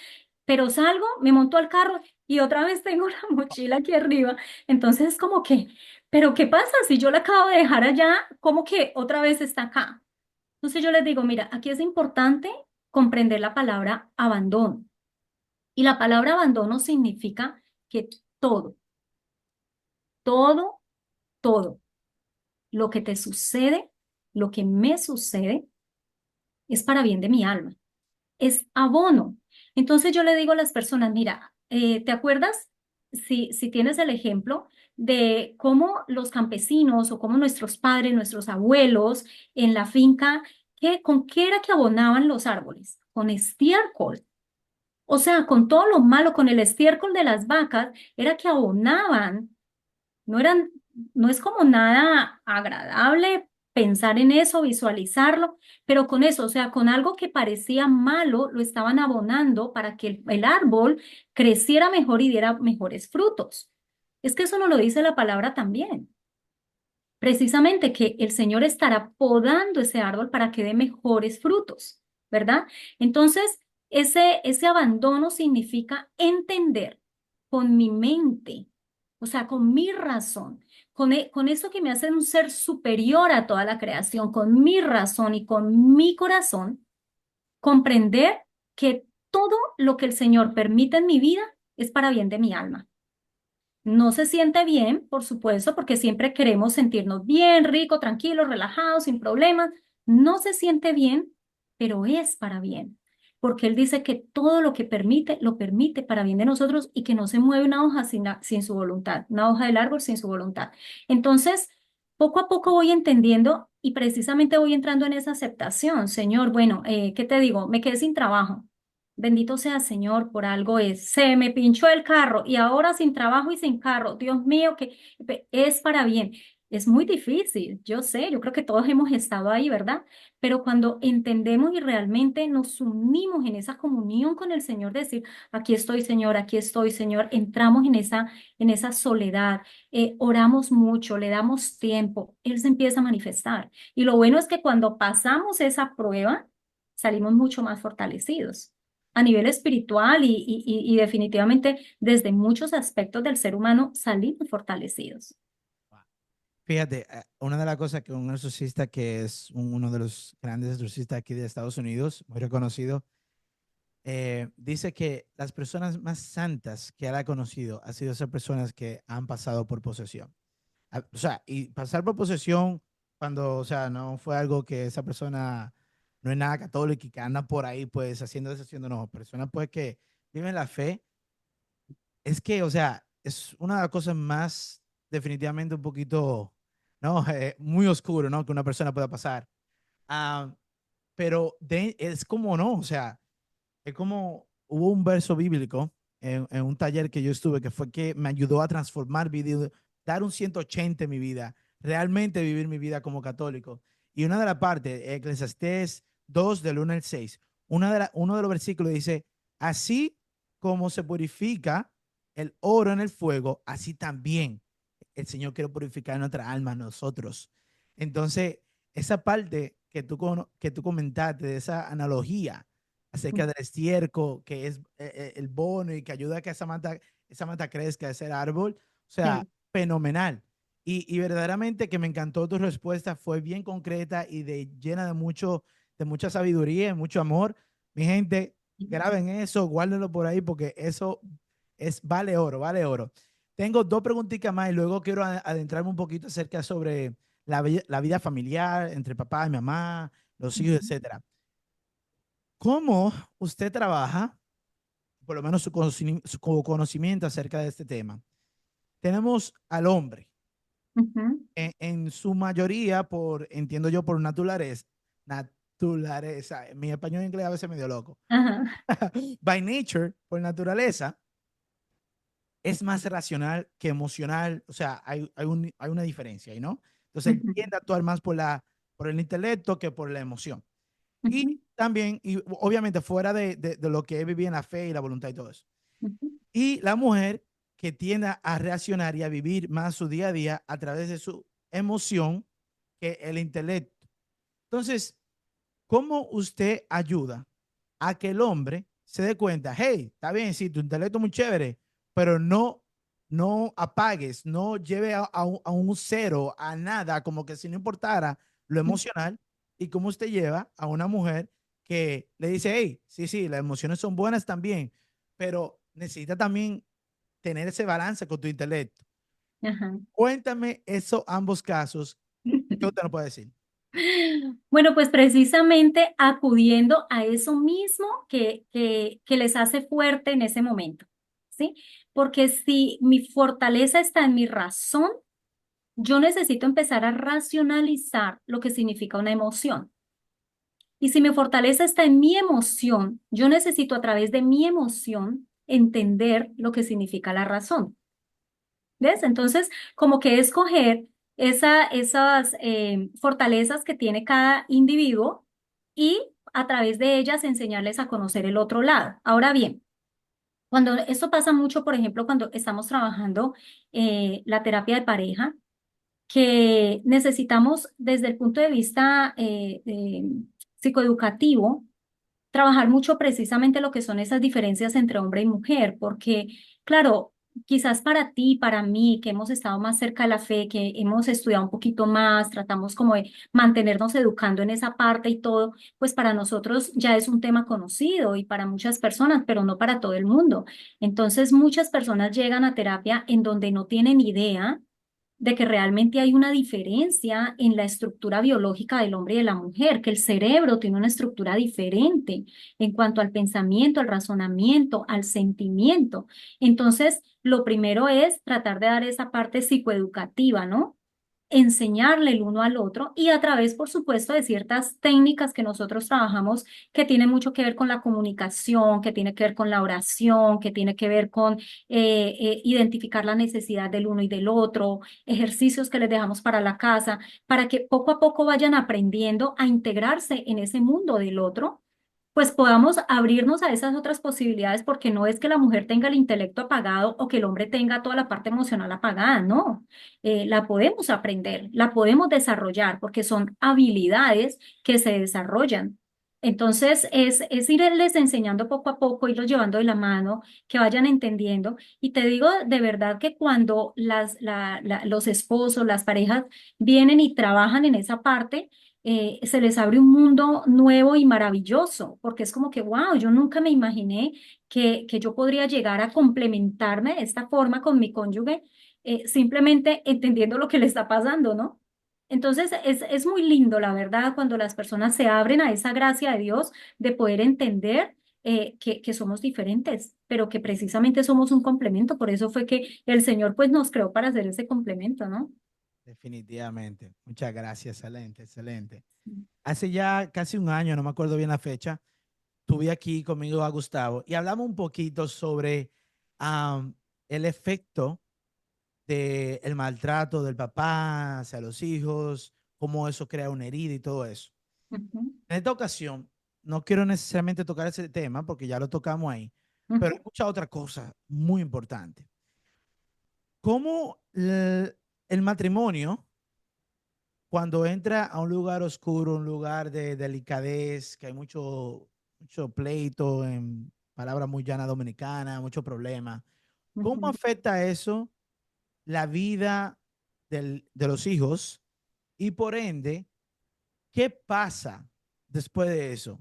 pero salgo, me monto al carro y otra vez tengo la mochila aquí arriba. Entonces es como que, pero ¿qué pasa si yo la acabo de dejar allá? ¿Cómo que otra vez está acá? Entonces yo les digo, mira, aquí es importante comprender la palabra abandono. Y la palabra abandono significa que todo, todo, todo lo que te sucede lo que me sucede es para bien de mi alma, es abono. Entonces yo le digo a las personas, mira, ¿te acuerdas? Si tienes el ejemplo de cómo los campesinos o cómo nuestros padres, nuestros abuelos en la finca, ¿con qué era que abonaban los árboles? Con estiércol. O sea, con todo lo malo, con el estiércol de las vacas, era que abonaban. No eran, no es como nada agradable pensar en eso, visualizarlo, pero con eso, o sea, con algo que parecía malo, lo estaban abonando para que el árbol creciera mejor y diera mejores frutos. Es que eso no lo dice la palabra también. Precisamente que el Señor estará podando ese árbol para que dé mejores frutos, ¿verdad? Entonces, ese abandono significa entender con mi mente, o sea, con mi razón, con eso que me hace un ser superior a toda la creación, con mi razón y con mi corazón, comprender que todo lo que el Señor permite en mi vida es para bien de mi alma. No se siente bien, por supuesto, porque siempre queremos sentirnos bien, rico, tranquilo, relajado, sin problemas. No se siente bien, pero es para bien, porque Él dice que todo lo que permite, lo permite para bien de nosotros y que no se mueve una hoja sin su voluntad, una hoja del árbol sin su voluntad. Entonces, poco a poco voy entendiendo y precisamente voy entrando en esa aceptación. Señor, bueno, ¿qué te digo? Me quedé sin trabajo. Bendito sea Señor, por algo es. Se me pinchó el carro y ahora sin trabajo y sin carro. Dios mío, que es para bien. Es muy difícil, yo sé, yo creo que todos hemos estado ahí, ¿verdad? Pero cuando entendemos y realmente nos unimos en esa comunión con el Señor, decir, aquí estoy, Señor, entramos en esa soledad, oramos mucho, le damos tiempo, Él se empieza a manifestar. Y lo bueno es que cuando pasamos esa prueba, salimos mucho más fortalecidos a nivel espiritual y definitivamente desde muchos aspectos del ser humano salimos fortalecidos. Fíjate, una de las cosas que un exorcista que es uno de los grandes exorcistas aquí de Estados Unidos, muy reconocido, dice que las personas más santas que él ha conocido han sido esas personas que han pasado por posesión. O sea, y pasar por posesión cuando, o sea, no fue algo que esa persona no es nada católico y que anda por ahí pues haciendo, deshaciendo, no, personas pues que viven la fe, es que, o sea, es una de las cosas más definitivamente un poquito, ¿no? Muy oscuro, ¿no? Que una persona pueda pasar. Ah, pero es como no, o sea, es como hubo un verso bíblico en un taller que yo estuve que fue que me ayudó a transformar vida, dar un 180 en mi vida, realmente vivir mi vida como católico. Y una de las partes, Eclesiastés 2 del 1 al 6, uno de los versículos dice, así como se purifica el oro en el fuego, así también el Señor quiere purificar nuestra alma, nosotros. Entonces, esa parte que tú comentaste, de esa analogía, acerca del estiércol, que es el bono y que ayuda a que esa mata crezca, ese árbol. O sea, Sí. fenomenal. Y verdaderamente que me encantó tu respuesta, fue bien concreta y llena de mucha sabiduría y mucho amor. Mi gente, graben eso, guárdenlo por ahí porque eso vale oro, vale oro. Tengo dos preguntitas más y luego quiero adentrarme un poquito acerca sobre la vida familiar entre papá y mamá, los hijos, Ujú, etcétera. ¿Cómo usted trabaja, por lo menos su conocimiento acerca de este tema? Tenemos al hombre, ujú, en su mayoría, entiendo yo, por naturaleza, mi español e inglés a veces medio loco, ajá, by nature, por naturaleza, es más racional que emocional, o sea, hay una diferencia ahí, ¿no? Entonces, él ujú, tiende a actuar más por el intelecto que por la emoción. Y ujú, también, y obviamente fuera de lo que es vivir en la fe y la voluntad y todo eso. ujú, Y la mujer que tiende a reaccionar y a vivir más su día a día a través de su emoción que el intelecto. Entonces, ¿cómo usted ayuda a que el hombre se dé cuenta, hey, está bien, sí, tu intelecto es muy chévere, pero no apagues, no lleve a un cero, a nada, como que si no importara lo emocional, y cómo usted lleva a una mujer que le dice, hey, sí, sí, las emociones son buenas también, pero necesita también tener ese balance con tu intelecto. ajá. Cuéntame esos ambos casos, ¿qué usted nos puede decir? Bueno, pues precisamente acudiendo a eso mismo que les hace fuerte en ese momento, ¿sí? Porque si mi fortaleza está en mi razón, yo necesito empezar a racionalizar lo que significa una emoción. Y si mi fortaleza está en mi emoción, yo necesito a través de mi emoción entender lo que significa la razón. ¿Ves? Entonces, como que escoger esas fortalezas que tiene cada individuo y a través de ellas enseñarles a conocer el otro lado. Ahora bien, cuando esto pasa mucho, por ejemplo, cuando estamos trabajando la terapia de pareja, que necesitamos desde el punto de vista psicoeducativo, trabajar mucho precisamente lo que son esas diferencias entre hombre y mujer, porque, claro, quizás para ti, para mí, que hemos estado más cerca de la fe, que hemos estudiado un poquito más, tratamos como de mantenernos educando en esa parte y todo, pues para nosotros ya es un tema conocido y para muchas personas, pero no para todo el mundo. Entonces, muchas personas llegan a terapia en donde no tienen idea de que realmente hay una diferencia en la estructura biológica del hombre y de la mujer, que el cerebro tiene una estructura diferente en cuanto al pensamiento, al razonamiento, al sentimiento. Entonces, lo primero es tratar de dar esa parte psicoeducativa, ¿no? Enseñarle el uno al otro y a través, por supuesto, de ciertas técnicas que nosotros trabajamos que tienen mucho que ver con la comunicación, que tiene que ver con la oración, que tiene que ver con identificar la necesidad del uno y del otro, ejercicios que les dejamos para la casa, para que poco a poco vayan aprendiendo a integrarse en ese mundo del otro, pues podamos abrirnos a esas otras posibilidades, porque no es que la mujer tenga el intelecto apagado o que el hombre tenga toda la parte emocional apagada, no. La podemos aprender, la podemos desarrollar, porque son habilidades que se desarrollan. Entonces, es irles enseñando poco a poco, irlos llevando de la mano, que vayan entendiendo. Y te digo de verdad que cuando los esposos, las parejas vienen y trabajan en esa parte, se les abre un mundo nuevo y maravilloso, porque es como que, wow, yo nunca me imaginé que yo podría llegar a complementarme de esta forma con mi cónyuge, simplemente entendiendo lo que le está pasando, ¿no? Entonces, es muy lindo, la verdad, cuando las personas se abren a esa gracia de Dios de poder entender que somos diferentes, pero que precisamente somos un complemento. Por eso fue que el Señor pues nos creó para hacer ese complemento, ¿no? Definitivamente. Muchas gracias. Excelente, excelente. Hace ya casi un año, no me acuerdo bien la fecha, tuve aquí conmigo a Gustavo y hablamos un poquito sobre am, el efecto del maltrato del papá hacia los hijos, cómo eso crea una herida y todo eso. Ujú, En esta ocasión, no quiero necesariamente tocar ese tema porque ya lo tocamos ahí, pero ujú, hay mucha otra cosa muy importante. ¿Cómo el matrimonio, cuando entra a un lugar oscuro, un lugar de delicadez, que hay mucho pleito, en palabras muy llanas dominicanas, mucho problema, cómo ujú. afecta eso la vida de los hijos y por ende, qué pasa después de eso?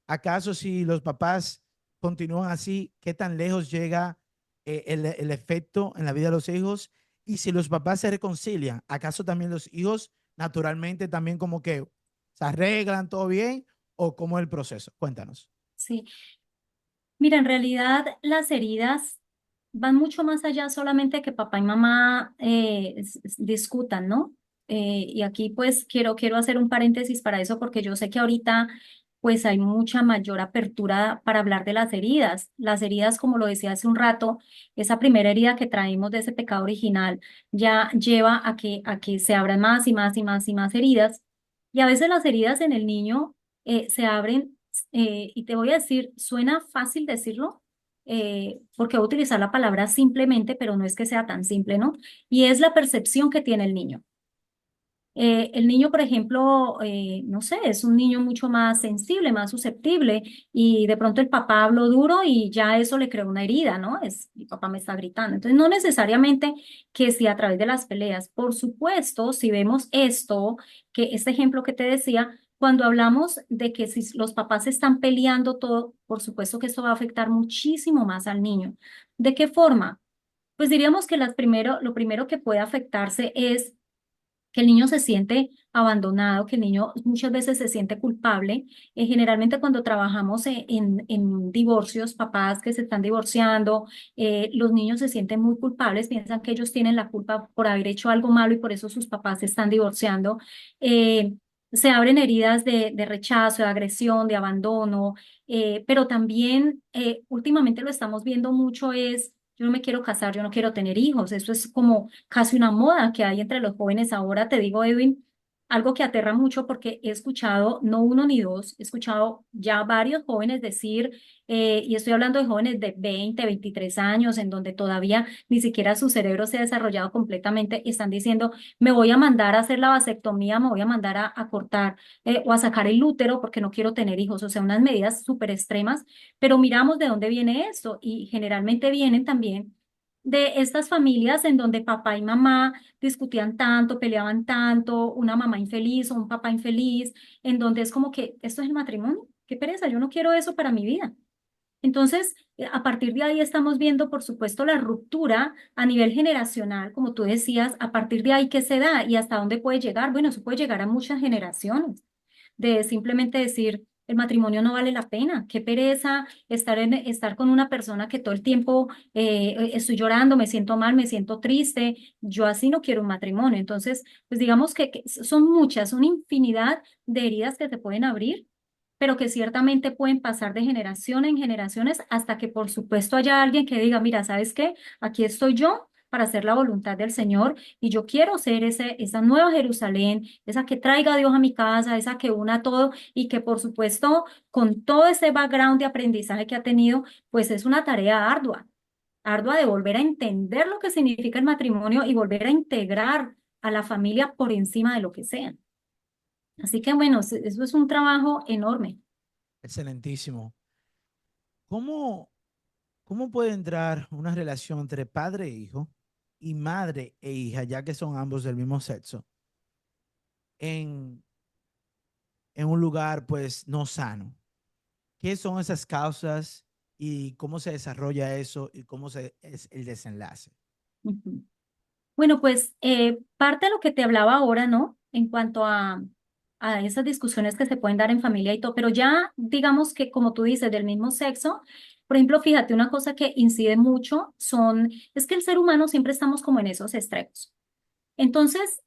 ¿Acaso si los papás continúan así, qué tan lejos llega el efecto en la vida de los hijos? Y si los papás se reconcilian, ¿acaso también los hijos naturalmente también como que se arreglan todo bien o cómo es el proceso? Cuéntanos. Sí, mira, en realidad las heridas van mucho más allá solamente que papá y mamá discutan, ¿no? Y aquí pues quiero hacer un paréntesis para eso porque yo sé que ahorita pues hay mucha mayor apertura para hablar de las heridas. Las heridas, como lo decía hace un rato, esa primera herida que traemos de ese pecado original ya lleva a que se abran más y más y más y más heridas. Y a veces las heridas en el niño se abren y te voy a decir, suena fácil decirlo, porque voy a utilizar la palabra simplemente, pero no es que sea tan simple, ¿no? Y es la percepción que tiene el niño. El niño, por ejemplo, no sé, es un niño mucho más sensible, más susceptible, y de pronto el papá habló duro y ya eso le creó una herida, ¿no? Mi papá me está gritando. Entonces, no necesariamente que si a través de las peleas, por supuesto, si vemos esto, que este ejemplo que te decía, cuando hablamos de que si los papás están peleando todo, por supuesto que esto va a afectar muchísimo más al niño. ¿De qué forma? Pues diríamos que lo primero que puede afectarse es que el niño se siente abandonado, que el niño muchas veces se siente culpable. Generalmente cuando trabajamos en divorcios, papás que se están divorciando, los niños se sienten muy culpables, piensan que ellos tienen la culpa por haber hecho algo malo y por eso sus papás se están divorciando. Eh, Se abren heridas de rechazo, de agresión, de abandono, pero también últimamente lo estamos viendo mucho es, yo no me quiero casar, yo no quiero tener hijos. Eso es como casi una moda que hay entre los jóvenes ahora. Te digo, Edwin, algo que aterra mucho porque he escuchado, no uno ni dos, he escuchado ya varios jóvenes decir, y estoy hablando de jóvenes de 20, 23 años, en donde todavía ni siquiera su cerebro se ha desarrollado completamente, están diciendo, me voy a mandar a hacer la vasectomía, me voy a mandar a cortar o a sacar el útero porque no quiero tener hijos. O sea, unas medidas súper extremas, pero miramos de dónde viene esto y generalmente vienen también de estas familias en donde papá y mamá discutían tanto, peleaban tanto, una mamá infeliz o un papá infeliz, en donde es como que esto es el matrimonio, qué pereza, yo no quiero eso para mi vida. Entonces, a partir de ahí estamos viendo, por supuesto, la ruptura a nivel generacional, como tú decías, a partir de ahí qué se da y hasta dónde puede llegar. Bueno, eso puede llegar a muchas generaciones de simplemente decir, el matrimonio no vale la pena, qué pereza estar con una persona que todo el tiempo estoy llorando, me siento mal, me siento triste, yo así no quiero un matrimonio. Entonces, pues digamos que son muchas, una infinidad de heridas que se pueden abrir, pero que ciertamente pueden pasar de generación en generaciones hasta que por supuesto haya alguien que diga, mira, ¿sabes qué? Aquí estoy yo para hacer la voluntad del Señor y yo quiero ser esa nueva Jerusalén, esa que traiga a Dios a mi casa, esa que una todo y que por supuesto con todo ese background de aprendizaje que ha tenido, pues es una tarea ardua, ardua de volver a entender lo que significa el matrimonio y volver a integrar a la familia por encima de lo que sea. Así que bueno, eso es un trabajo enorme. Excelentísimo. ¿Cómo, cómo puede entrar una relación entre padre e hijo y madre e hija, ya que son ambos del mismo sexo, en, en un lugar pues no sano? ¿Qué son esas causas y cómo se desarrolla eso y es el desenlace? Ujú. Bueno, pues parte de lo que te hablaba ahora, ¿no? En cuanto a esas discusiones que se pueden dar en familia y todo, pero ya digamos que como tú dices, del mismo sexo, por ejemplo, fíjate, una cosa que incide mucho es que el ser humano siempre estamos como en esos extremos. Entonces,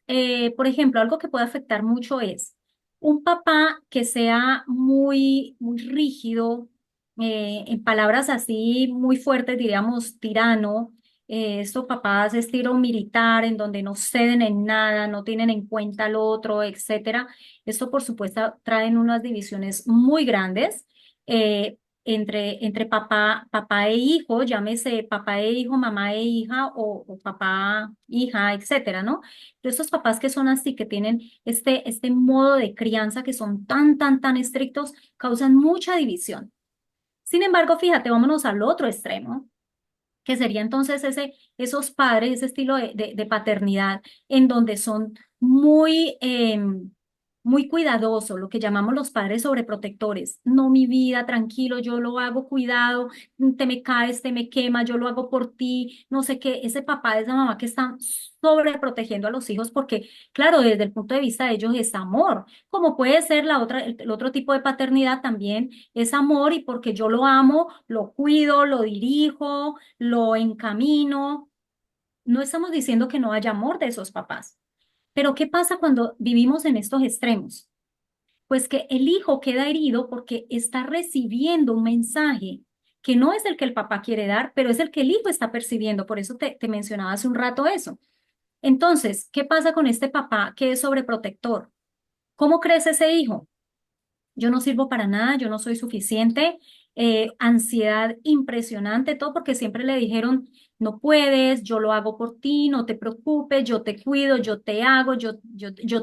por ejemplo, algo que puede afectar mucho es un papá que sea muy, muy rígido, en palabras así muy fuertes, diríamos, tirano, estos papás de estilo militar, en donde no ceden en nada, no tienen en cuenta al otro, etcétera. Esto, por supuesto, traen unas divisiones muy grandes. Entre papá e hijo, llámese papá e hijo, mamá e hija o papá, hija, etcétera, ¿no? Pero estos papás que son así, que tienen este modo de crianza que son tan estrictos, causan mucha división. Sin embargo, fíjate, vámonos al otro extremo, que sería entonces esos padres, ese estilo de paternidad, en donde son muy cuidadosos, lo que llamamos los padres sobreprotectores. No, mi vida, tranquilo, yo lo hago, cuidado, te me caes, te me quema, yo lo hago por ti, no sé qué, ese papá, esa mamá que están sobreprotegiendo a los hijos, porque claro, desde el punto de vista de ellos es amor, como puede ser el otro tipo de paternidad también es amor y porque yo lo amo, lo cuido, lo dirijo, lo encamino. No estamos diciendo que no haya amor de esos papás. Pero ¿qué pasa cuando vivimos en estos extremos? Pues que el hijo queda herido porque está recibiendo un mensaje que no es el que el papá quiere dar, pero es el que el hijo está percibiendo. Por eso te mencionaba hace un rato eso. Entonces, ¿qué pasa con este papá que es sobreprotector? ¿Cómo crece ese hijo? Yo no sirvo para nada, yo no soy suficiente, ansiedad impresionante, todo porque siempre le dijeron, no puedes, yo lo hago por ti, no te preocupes, yo te cuido, yo te hago, yo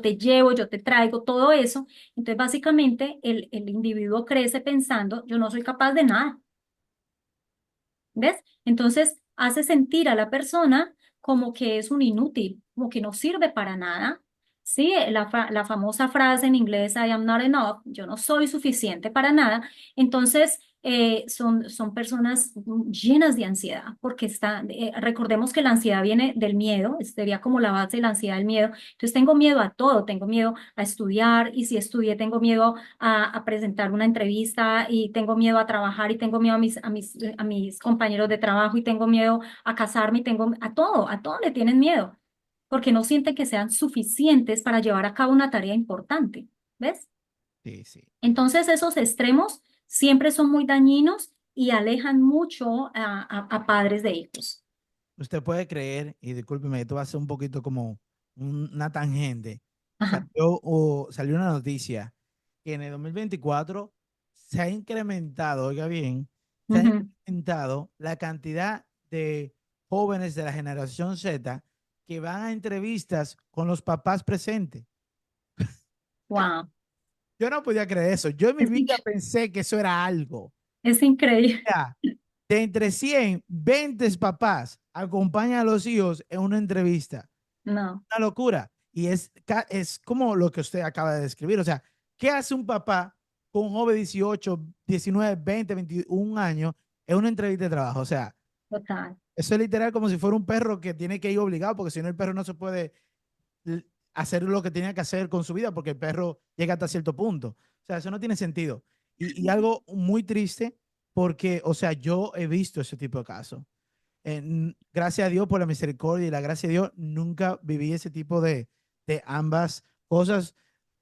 te llevo, yo te traigo, todo eso. Entonces, básicamente, el individuo crece pensando, yo no soy capaz de nada, ¿ves? Entonces, hace sentir a la persona como que es un inútil, como que no sirve para nada. Sí, la famosa frase en inglés, I am not enough, yo no soy suficiente para nada. Entonces, son personas llenas de ansiedad, porque recordemos que la ansiedad viene del miedo, sería como la base de la ansiedad del miedo. Entonces tengo miedo a todo, tengo miedo a estudiar y si estudié tengo miedo a presentar una entrevista y tengo miedo a trabajar y tengo miedo a mis compañeros de trabajo y tengo miedo a casarme y tengo a todo le tienen miedo, porque no sienten que sean suficientes para llevar a cabo una tarea importante, ¿ves? Sí, sí. Entonces esos extremos siempre son muy dañinos y alejan mucho a padres de hijos. Usted puede creer, y discúlpeme, esto va a ser un poquito como una tangente. Ajá. Salió una noticia que en el 2024 se ha incrementado, oiga bien, se ha Ujú. incrementado la cantidad de jóvenes de la generación Z que van a entrevistas con los papás presentes. Wow. Yo no podía creer eso. Yo en mi Es, vida inc- pensé que eso era algo. es increíble. Ya, de entre 100, 20 papás acompañan a los hijos en una entrevista. No, Una locura. Y es como lo que usted acaba de describir. O sea, ¿qué hace un papá con un joven de 18, 19, 20, 21 años en una entrevista de trabajo? O sea, total. eso es literal como si fuera un perro que tiene que ir obligado, porque si no el perro no se puede hacer lo que tenía que hacer con su vida, porque el perro llega hasta cierto punto. O sea, eso no tiene sentido. Y algo muy triste, porque, o sea, yo he visto ese tipo de casos. Gracias a Dios por la misericordia y la gracia de Dios, nunca viví ese tipo de ambas cosas.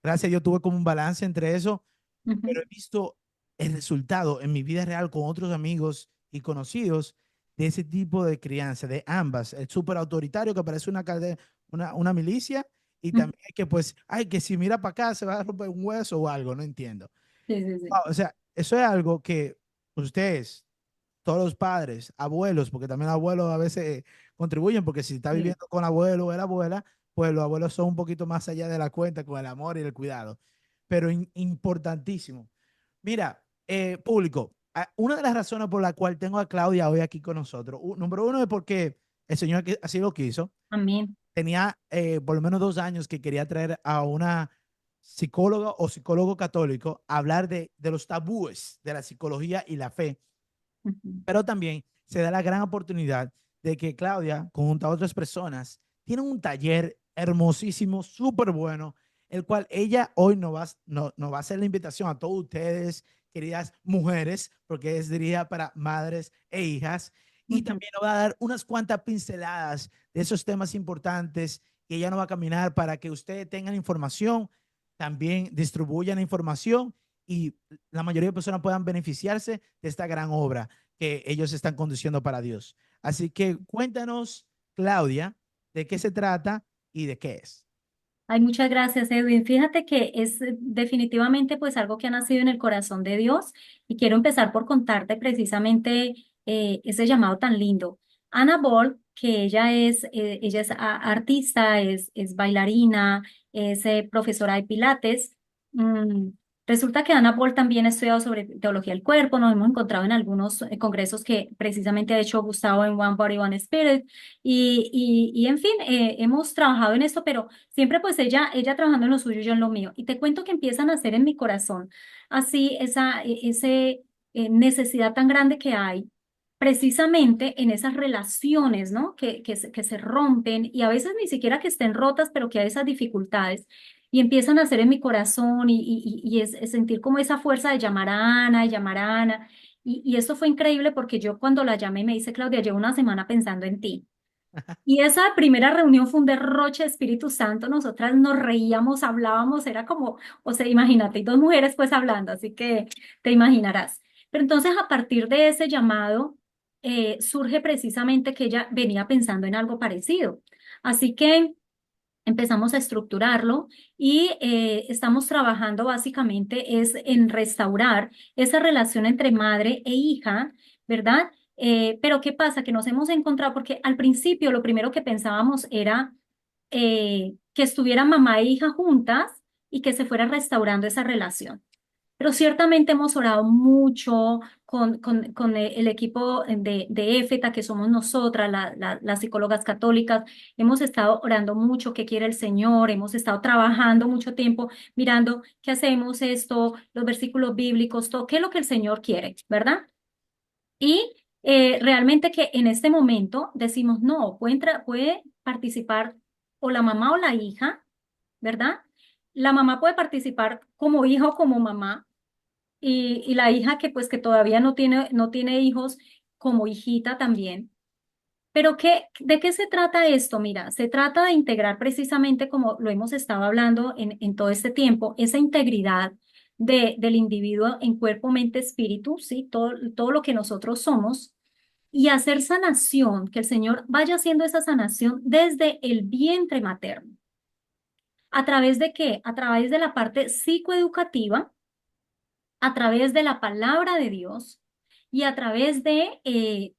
Gracias a Dios tuve como un balance entre eso, Ujú. pero he visto el resultado en mi vida real con otros amigos y conocidos de ese tipo de crianza, de ambas. El súper autoritario que parece una milicia y Ujú. también que pues, ay, que si mira para acá se va a romper un hueso o algo, no entiendo. Sí, sí, sí. Wow, o sea, eso es algo que ustedes todos los padres, abuelos, porque también abuelos a veces contribuyen, porque si está Sí. viviendo con abuelo o la abuela, pues los abuelos son un poquito más allá de la cuenta con el amor y el cuidado. Pero importantísimo. Mira, público, una de las razones por la cual tengo a Claudia hoy aquí con nosotros, número uno es porque el Señor así lo quiso. Amén. Tenía por lo menos 2 años que quería traer a una psicóloga o psicólogo católico a hablar de los tabúes de la psicología y la fe, Ujú. pero también se da la gran oportunidad de que Claudia, junto a otras personas, tiene un taller hermosísimo, súper bueno, el cual ella hoy no va a hacer la invitación a todos ustedes, queridas mujeres, porque es dirigida para madres e hijas, y Ujú. también nos va a dar unas cuantas pinceladas de esos temas importantes que ella nos va a caminar para que ustedes tengan información, también distribuyan la información y la mayoría de personas puedan beneficiarse de esta gran obra que ellos están conduciendo para Dios. Así que cuéntanos, Claudia, de qué se trata y de qué es. Ay, muchas gracias, Edwin. Fíjate que es definitivamente pues algo que ha nacido en el corazón de Dios y quiero empezar por contarte precisamente ese llamado tan lindo. Anna Ball, que ella es artista, es bailarina, es profesora de Pilates. mm, Resulta que Anna Ball también ha estudiado sobre teología del cuerpo, nos hemos encontrado en algunos congresos que precisamente ha hecho Gustavo en One Body, One Spirit y en fin, hemos trabajado en esto, pero siempre pues ella trabajando en lo suyo, yo en lo mío. Y te cuento que empiezan a hacer en mi corazón así ese necesidad tan grande que hay precisamente en esas relaciones, ¿no? Que se rompen y a veces ni siquiera que estén rotas, pero que hay esas dificultades. Y empiezan a hacer en mi corazón y es sentir como esa fuerza de llamar a Ana, de llamar a Ana. Y eso fue increíble porque yo cuando la llamé me dice, Claudia, llevo una semana pensando en ti. Y esa primera reunión fue un derroche de Espíritu Santo. Nosotras nos reíamos, hablábamos, era como, o sea, imagínate, y dos mujeres pues hablando, así que te imaginarás. Pero entonces a partir de ese llamado surge precisamente que ella venía pensando en algo parecido. Así que empezamos a estructurarlo y estamos trabajando básicamente es en restaurar esa relación entre madre e hija, ¿verdad? Pero ¿qué pasa? Que nos hemos encontrado porque al principio lo primero que pensábamos era que estuvieran mamá e hija juntas y que se fuera restaurando esa relación. pero ciertamente hemos orado mucho con el equipo de EFETA, que somos nosotras, las psicólogas católicas. Hemos estado orando mucho qué quiere el Señor, hemos estado trabajando mucho tiempo mirando qué hacemos esto, los versículos bíblicos, todo, qué es lo que el Señor quiere, ¿verdad? Y realmente que en este momento decimos, no, puede participar o la mamá o la hija, ¿verdad? La mamá puede participar como hija o como mamá y la hija que pues que todavía no tiene hijos como hijita también. Pero ¿de qué se trata esto? Mira, se trata de integrar precisamente como lo hemos estado hablando en todo este tiempo, esa integridad del individuo en cuerpo, mente, espíritu, ¿sí? Todo lo que nosotros somos y hacer sanación, que el Señor vaya haciendo esa sanación desde el vientre materno. ¿A través de qué? A través de la parte psicoeducativa, a través de la palabra de Dios y a través de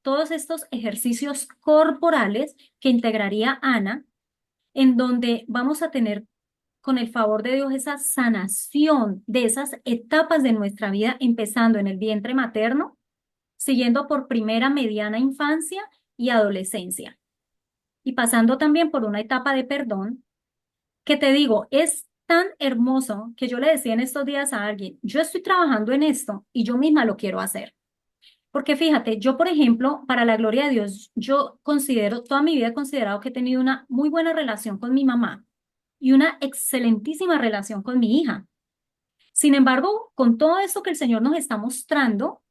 todos estos ejercicios corporales que integraría Ana, en donde vamos a tener, con el favor de Dios, esa sanación de esas etapas de nuestra vida, empezando en el vientre materno, siguiendo por primera, mediana infancia y adolescencia, y pasando también por una etapa de perdón que te digo, es tan hermoso que yo le decía en estos días a alguien, yo estoy trabajando en esto y yo misma lo quiero hacer. Porque fíjate, yo, por ejemplo, para la gloria de Dios, yo considero, toda mi vida he considerado que he tenido una muy buena relación con mi mamá y una excelentísima relación con mi hija. Sin embargo, con todo esto que el Señor nos está mostrando,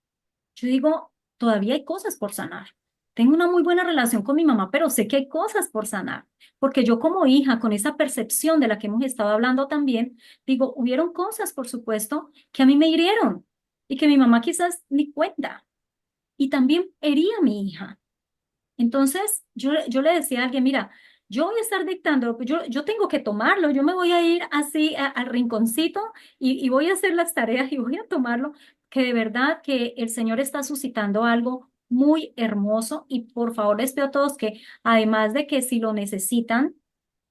yo digo, todavía hay cosas por sanar. Tengo una muy buena relación con mi mamá, pero sé que hay cosas por sanar, porque yo como hija, con esa percepción de la que hemos estado hablando también, digo, hubieron cosas, por supuesto, que a mí me hirieron y que mi mamá quizás ni cuenta, y también hería a mi hija. Entonces, yo le decía a alguien, mira, yo voy a estar dictando, yo tengo que tomarlo, yo me voy a ir así al rinconcito y voy a hacer las tareas y voy a tomarlo, que de verdad que el Señor está suscitando algo muy hermoso y por favor les pido a todos que además de que si lo necesitan,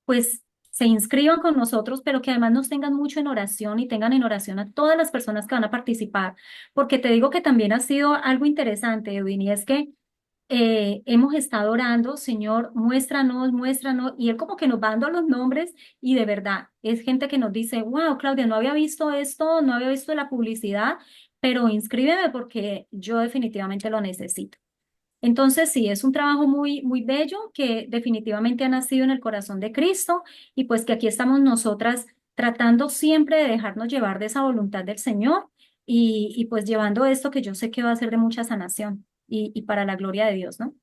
pues se inscriban con nosotros, pero que además nos tengan mucho en oración y tengan en oración a todas las personas que van a participar, porque te digo que también ha sido algo interesante, Edwin, y es que hemos estado orando, Señor, muéstranos, muéstranos, y Él como que nos va dando los nombres y de verdad, es gente que nos dice, wow, Claudia, no había visto esto, no había visto la publicidad, pero inscríbeme porque yo definitivamente lo necesito. Entonces, sí, es un trabajo muy, muy bello que definitivamente ha nacido en el corazón de Cristo y pues que aquí estamos nosotras tratando siempre de dejarnos llevar de esa voluntad del Señor y pues llevando esto que yo sé que va a ser de mucha sanación y para la gloria de Dios, ¿no?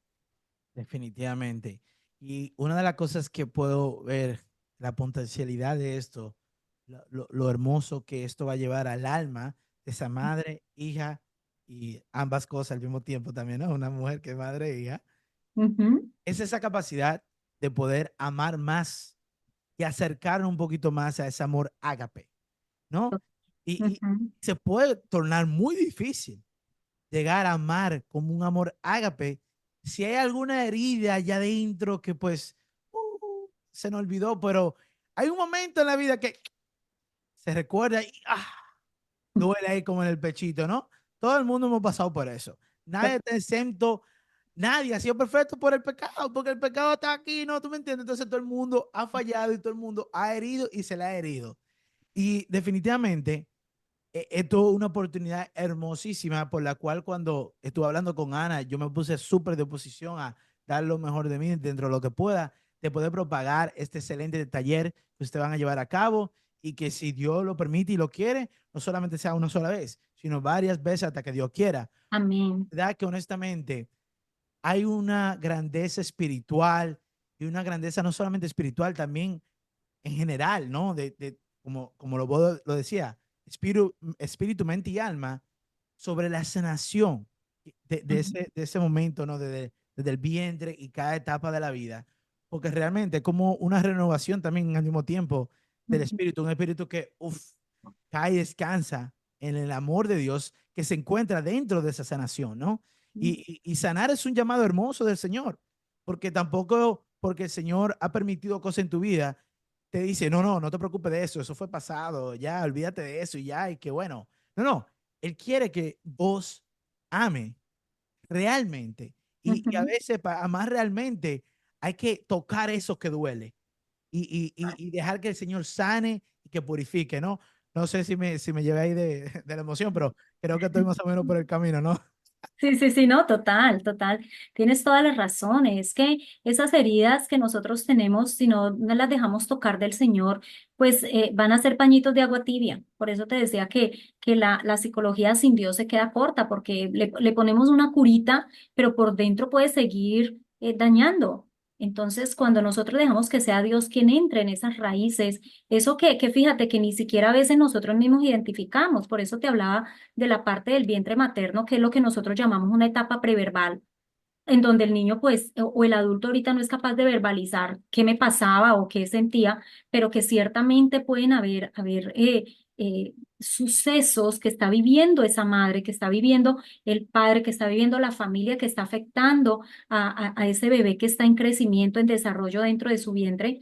Definitivamente. Y una de las cosas que puedo ver, la potencialidad de esto, lo hermoso que esto va a llevar al alma de esa madre, hija y ambas cosas al mismo tiempo también, ¿no? Una mujer que es madre e hija, Ujú, es esa capacidad de poder amar más y acercarnos un poquito más a ese amor ágape, ¿no? Y ujú, se puede tornar muy difícil llegar a amar como un amor ágape si hay alguna herida allá adentro que pues se nos olvidó, pero hay un momento en la vida que se recuerda y duele ahí como en el pechito, ¿no? Todo el mundo hemos pasado por eso. Nadie está exento, nadie ha sido perfecto por el pecado, porque el pecado está aquí, ¿no? ¿Tú me entiendes? Entonces todo el mundo ha fallado y todo el mundo ha herido y se le ha herido. Y definitivamente esto es una oportunidad hermosísima por la cual cuando estuve hablando con Ana, yo me puse súper de posición a dar lo mejor de mí dentro de lo que pueda, de poder propagar este excelente taller que ustedes van a llevar a cabo y que si Dios lo permite y lo quiere, no solamente sea una sola vez, sino varias veces hasta que Dios quiera. amén. ¿Verdad? Que honestamente hay una grandeza espiritual y una grandeza no solamente espiritual, también en general, ¿no? Como lo decía, espíritu, mente y alma, sobre la sanación Ujú, de ese momento, ¿no? Desde el vientre y cada etapa de la vida, porque realmente es como una renovación también al mismo tiempo del ujú, espíritu, un espíritu que, cae y descansa en el amor de Dios que se encuentra dentro de esa sanación, ¿no? Y sanar es un llamado hermoso del Señor, porque tampoco porque el Señor ha permitido cosas en tu vida, te dice, no, no, no te preocupes de eso, eso fue pasado, ya, olvídate de eso y ya, y que bueno. No, no, Él quiere que vos ame realmente. Y a Ujú. veces para amar realmente hay que tocar eso que duele y dejar que el Señor sane y que purifique, ¿no? No sé si me llevé ahí de la emoción, pero creo que estoy más o menos por el camino, ¿no? Sí, sí, sí, no, total, total. Tienes todas las razones. Es que esas heridas que nosotros tenemos, si no las dejamos tocar del Señor, pues van a ser pañitos de agua tibia. Por eso te decía que la psicología sin Dios se queda corta, porque le ponemos una curita, pero por dentro puede seguir dañando. Entonces, cuando nosotros dejamos que sea Dios quien entre en esas raíces, eso que fíjate que ni siquiera a veces nosotros mismos identificamos, por eso te hablaba de la parte del vientre materno, que es lo que nosotros llamamos una etapa preverbal, en donde el niño, pues, o el adulto ahorita no es capaz de verbalizar qué me pasaba o qué sentía, pero que ciertamente pueden sucesos que está viviendo esa madre, que está viviendo el padre, que está viviendo la familia, que está afectando a ese bebé que está en crecimiento, en desarrollo dentro de su vientre.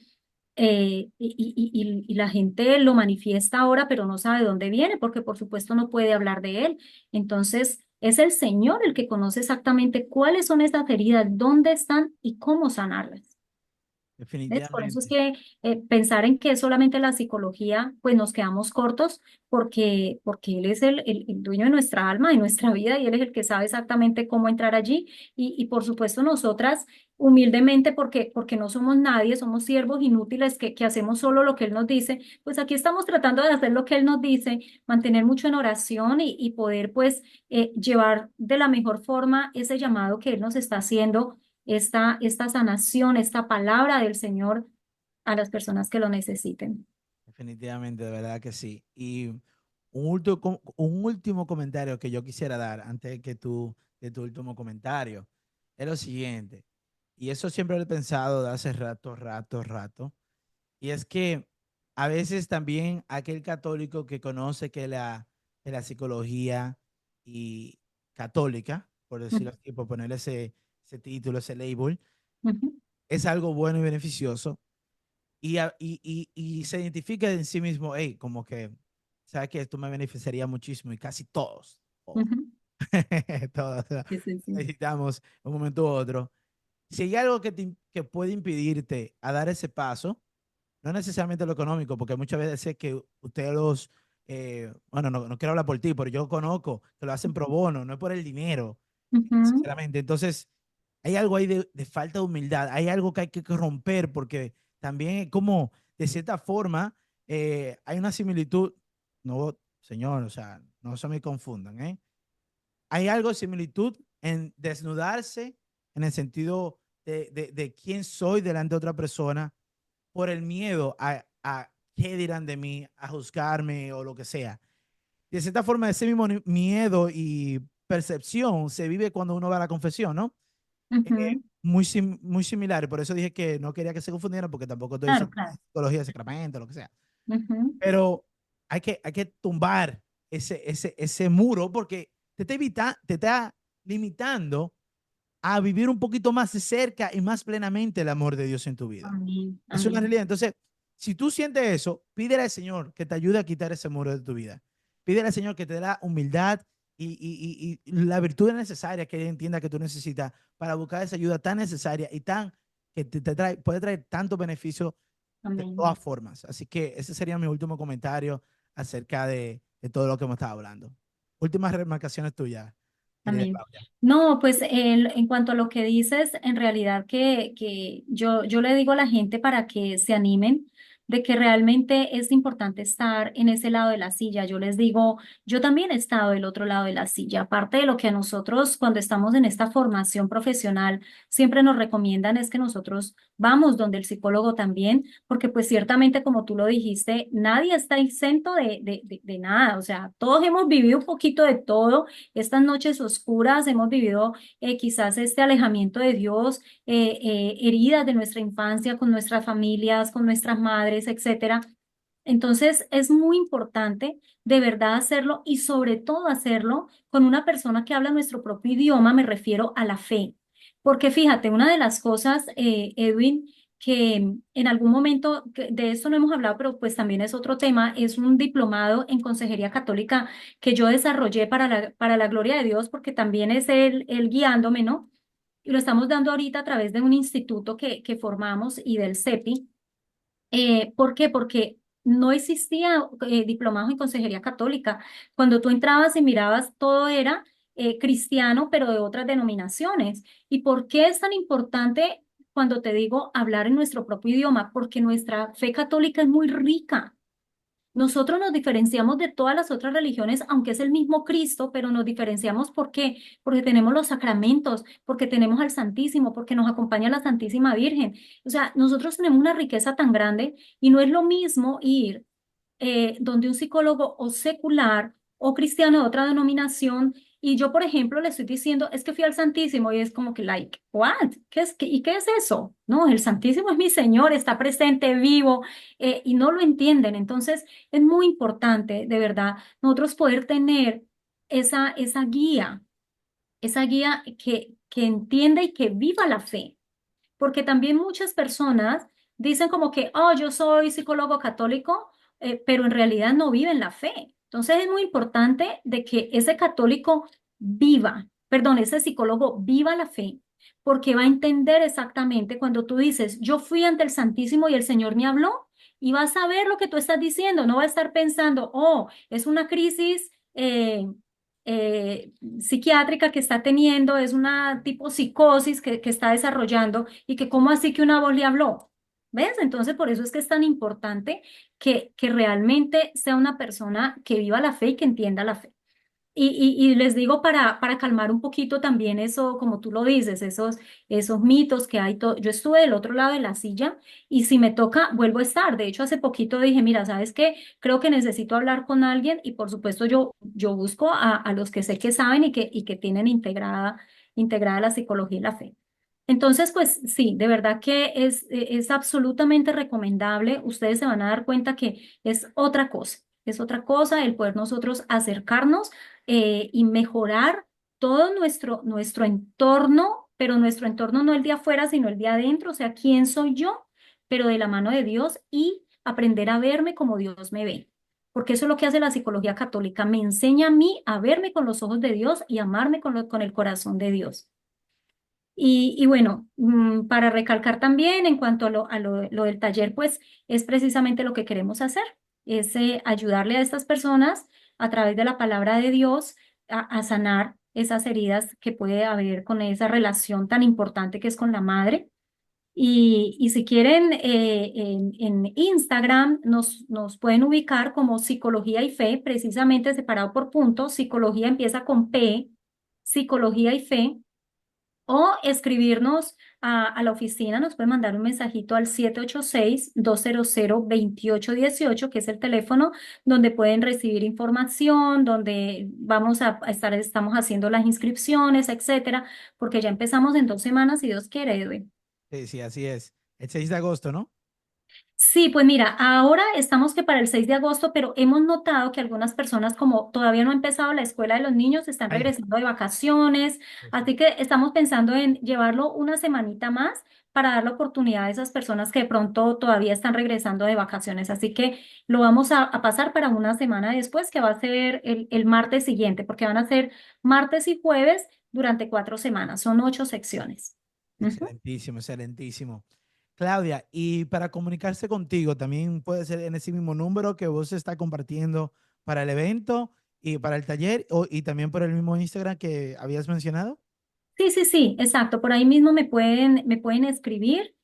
Y la gente lo manifiesta ahora, pero no sabe de dónde viene, porque por supuesto no puede hablar de él. Entonces, es el Señor el que conoce exactamente cuáles son estas heridas, dónde están y cómo sanarlas. ¿Ves? Por eso es Definitivamente. que pensar en que es solamente la psicología, pues nos quedamos cortos porque Él es el dueño de nuestra alma, de nuestra vida, y Él es el que sabe exactamente cómo entrar allí. Y por supuesto nosotras, humildemente, porque no somos nadie, somos siervos inútiles que hacemos solo lo que Él nos dice, pues aquí estamos tratando de hacer lo que Él nos dice, mantener mucho en oración y poder pues llevar de la mejor forma ese llamado que Él nos está haciendo esta sanación, esta palabra del Señor a las personas que lo necesiten. Definitivamente, de verdad que sí. Y un último comentario que yo quisiera dar antes de tu último comentario es lo siguiente. Y eso siempre lo he pensado de hace rato. Y es que a veces también aquel católico que conoce que la psicología y católica, por decirlo así, por ponerle ese título, ese label, Ujú, es algo bueno y beneficioso y se identifica en sí mismo, hey, como que, sabes que esto me beneficiaría muchísimo y casi todos, ujú. todos, o sea, Sí, sí, sí. necesitamos un momento u otro. Si hay algo que puede impedirte a dar ese paso, no necesariamente lo económico, porque muchas veces sé que ustedes bueno, no quiero hablar por ti, pero yo conozco que lo hacen pro bono, no es por el dinero, Ujú, sinceramente. Entonces, hay algo ahí de falta de humildad, hay algo que hay que romper, porque también es como, de cierta forma, hay una similitud, no, señor, o sea, no se me confundan, ¿eh? Hay algo de similitud en desnudarse en el sentido de quién soy delante de otra persona por el miedo a qué dirán de mí, a juzgarme o lo que sea. De cierta forma, ese mismo miedo y percepción se vive cuando uno va a la confesión, ¿no? ujú. Muy similar, por eso dije que no quería que se confundieran, porque tampoco estoy Claro, diciendo claro. psicología de sacramento, lo que sea. Ujú, Pero hay que tumbar ese muro porque te está limitando a vivir un poquito más de cerca y más plenamente el amor de Dios en tu vida. amén, Es una amén, realidad. Entonces, si tú sientes eso, pídele al Señor que te ayude a quitar ese muro de tu vida. Pídele al Señor que te dé la humildad y la virtud necesaria que Él entienda que tú necesitas para buscar esa ayuda tan necesaria y tan que puede traer tanto beneficio de amén. todas formas. Así que ese sería mi último comentario acerca de todo lo que hemos estado hablando. Últimas remarcaciones tuyas, querida Amén. Claudia. No, pues en cuanto a lo que dices, en realidad que yo le digo a la gente para que se animen de que realmente es importante estar en ese lado de la silla. Yo les digo, yo también he estado del otro lado de la silla. Aparte de lo que a nosotros cuando estamos en esta formación profesional siempre nos recomiendan es que nosotros vamos donde el psicólogo también, porque pues ciertamente como tú lo dijiste, nadie está exento de nada. O sea, todos hemos vivido un poquito de todo estas noches oscuras, hemos vivido quizás este alejamiento de Dios, heridas de nuestra infancia con nuestras familias, con nuestras madres, etcétera. Entonces es muy importante de verdad hacerlo y sobre todo hacerlo con una persona que habla nuestro propio idioma, me refiero a la fe. Porque fíjate, una de las cosas, Edwin, que en algún momento, de esto no hemos hablado, pero pues también es otro tema, es un diplomado en consejería católica que yo desarrollé para la gloria de Dios, porque también es él guiándome, ¿no? Y lo estamos dando ahorita a través de un instituto que formamos y del CEPI. ¿Por qué? Porque no existía diplomados en consejería católica. Cuando tú entrabas y mirabas, todo era cristiano, pero de otras denominaciones. ¿Y por qué es tan importante cuando te digo hablar en nuestro propio idioma? Porque nuestra fe católica es muy rica. Nosotros nos diferenciamos de todas las otras religiones, aunque es el mismo Cristo, pero nos diferenciamos ¿por qué? Porque tenemos los sacramentos, porque tenemos al Santísimo, porque nos acompaña la Santísima Virgen. O sea, nosotros tenemos una riqueza tan grande y no es lo mismo ir donde un psicólogo o secular o cristiano de otra denominación y yo, por ejemplo, le estoy diciendo, es que fui al Santísimo y es como que, like, what? ¿Y qué es eso? No, el Santísimo es mi Señor, está presente, vivo, y no lo entienden. Entonces, es muy importante, de verdad, nosotros poder tener esa guía que entienda y que viva la fe. Porque también muchas personas dicen como que, oh, yo soy psicólogo católico, pero en realidad no viven la fe. Entonces es muy importante de que ese católico viva, perdón, ese psicólogo viva la fe, porque va a entender exactamente cuando tú dices, yo fui ante el Santísimo y el Señor me habló, y va a saber lo que tú estás diciendo, no va a estar pensando, oh, es una crisis. Psiquiátrica que está teniendo, es una tipo psicosis que está desarrollando y que cómo así que una voz le habló. ¿Ves? Entonces, por eso es que es tan importante que realmente sea una persona que viva la fe y que entienda la fe. Y les digo para calmar un poquito también eso, como tú lo dices, esos mitos que hay. Yo estuve del otro lado de la silla y si me toca, vuelvo a estar. De hecho, hace poquito dije, mira, ¿sabes qué? Creo que necesito hablar con alguien y por supuesto yo busco a los que sé que saben y que tienen integrada la psicología y la fe. Entonces, pues sí, de verdad que es absolutamente recomendable. Ustedes se van a dar cuenta que es otra cosa el poder nosotros acercarnos y mejorar todo nuestro entorno, pero nuestro entorno no el de afuera, sino el de adentro, o sea, quién soy yo, pero de la mano de Dios y aprender a verme como Dios me ve. Porque eso es lo que hace la psicología católica, me enseña a mí a verme con los ojos de Dios y amarme con el corazón de Dios. Y bueno, para recalcar también en cuanto lo del taller, pues es precisamente lo que queremos hacer, es ayudarle a estas personas a través de la palabra de Dios a sanar esas heridas que puede haber con esa relación tan importante que es con la madre. Y si quieren, en Instagram nos pueden ubicar como Psicología y Fe, precisamente separado por puntos. Psicología empieza con P, Psicología y Fe. O escribirnos a la oficina, nos pueden mandar un mensajito al 786-200-2818, que es el teléfono donde pueden recibir información, donde estamos haciendo las inscripciones, etcétera, porque ya empezamos en 2 semanas, si Dios quiere, Edwin. Sí, sí, así es. El 6 de agosto, ¿no? Sí, pues mira, ahora estamos que para el 6 de agosto, pero hemos notado que algunas personas, como todavía no ha empezado la escuela de los niños, están Ay, regresando de vacaciones, así perfecto. que estamos pensando en llevarlo una semanita más para dar la oportunidad a esas personas que de pronto todavía están regresando de vacaciones. Así que lo vamos a pasar para una semana después, que va a ser el martes siguiente, porque van a ser martes y jueves durante 4 semanas. Son 8 secciones. Ujú. Excelentísimo, excelentísimo. Claudia, y para comunicarse contigo, también puede ser en ese mismo número que vos está compartiendo para el evento y para el taller y también por el mismo Instagram que habías mencionado. Sí, sí, sí, exacto. Por ahí mismo me pueden escribir.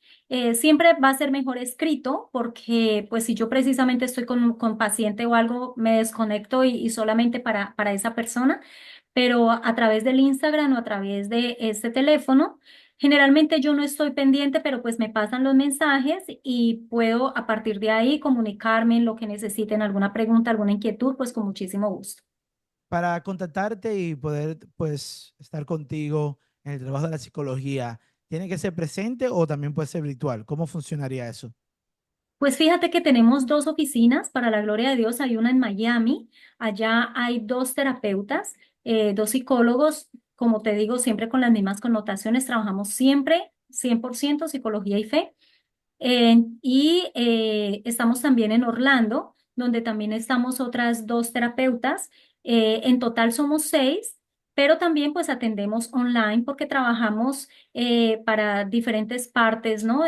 Siempre va a ser mejor escrito porque, pues, si yo precisamente estoy con paciente o algo, me desconecto y solamente para esa persona, pero a través del Instagram o a través de este teléfono, generalmente yo no estoy pendiente, pero pues me pasan los mensajes y puedo a partir de ahí comunicarme en lo que necesiten, alguna pregunta, alguna inquietud, pues con muchísimo gusto. Para contactarte y poder, pues, estar contigo en el trabajo de la psicología, ¿tiene que ser presente o también puede ser virtual? ¿Cómo funcionaría eso? Pues fíjate que tenemos 2 oficinas, para la gloria de Dios, hay una en Miami, allá hay 2 terapeutas, 2 psicólogos, como te digo, siempre con las mismas connotaciones, trabajamos siempre 100% psicología y fe. Estamos también en Orlando, donde también estamos otras dos terapeutas. En total somos seis, pero también pues atendemos online porque trabajamos para diferentes partes, ¿no?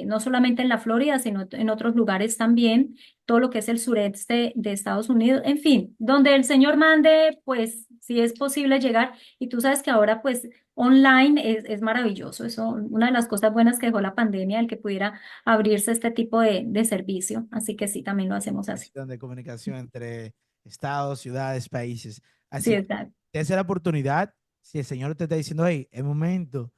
No solamente en la Florida, sino en otros lugares también, todo lo que es el sureste de Estados Unidos, en fin, donde el Señor mande, pues si es posible llegar. Y tú sabes que ahora pues online es maravilloso. Eso, una de las cosas buenas que dejó la pandemia, el que pudiera abrirse este tipo de servicio. Así que sí, también lo hacemos así. De comunicación entre estados, ciudades, países. Sí, Así que exacto. esa es la oportunidad. Si el Señor te está diciendo, hey, es momento,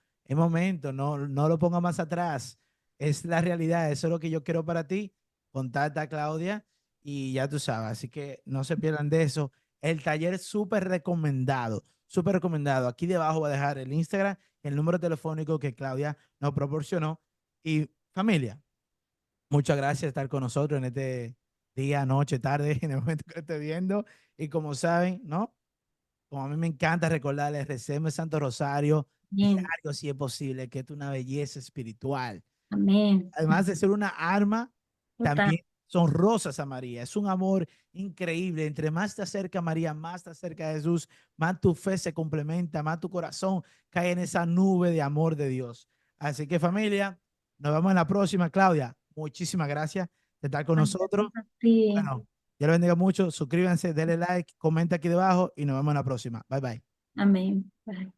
no lo ponga más atrás. Es la realidad, eso es lo que yo quiero para ti. Contacta a Claudia y ya tú sabes. Así que no se pierdan de eso. El taller es súper recomendado, súper recomendado. Aquí debajo voy a dejar el Instagram, el número telefónico que Claudia nos proporcionó. Y familia, muchas gracias por estar con nosotros en este día, noche, tarde, en el momento que esté viendo. Y como saben, ¿no? Como a mí me encanta recordarles, recemos el Santo Rosario Bien. diario si es posible, que es una belleza espiritual. Amén. Además de ser una arma, Total. también son rosas a María. Es un amor increíble. Entre más te acerca María, más te acerca a Jesús, más tu fe se complementa, más tu corazón cae en esa nube de amor de Dios. Así que familia, nos vemos en la próxima. Claudia, muchísimas gracias de estar con Ay, nosotros. gracias a ti. Bueno, Dios les bendiga mucho. Suscríbanse, denle like, comenta aquí debajo y nos vemos en la próxima. Bye bye. Amén. Bye.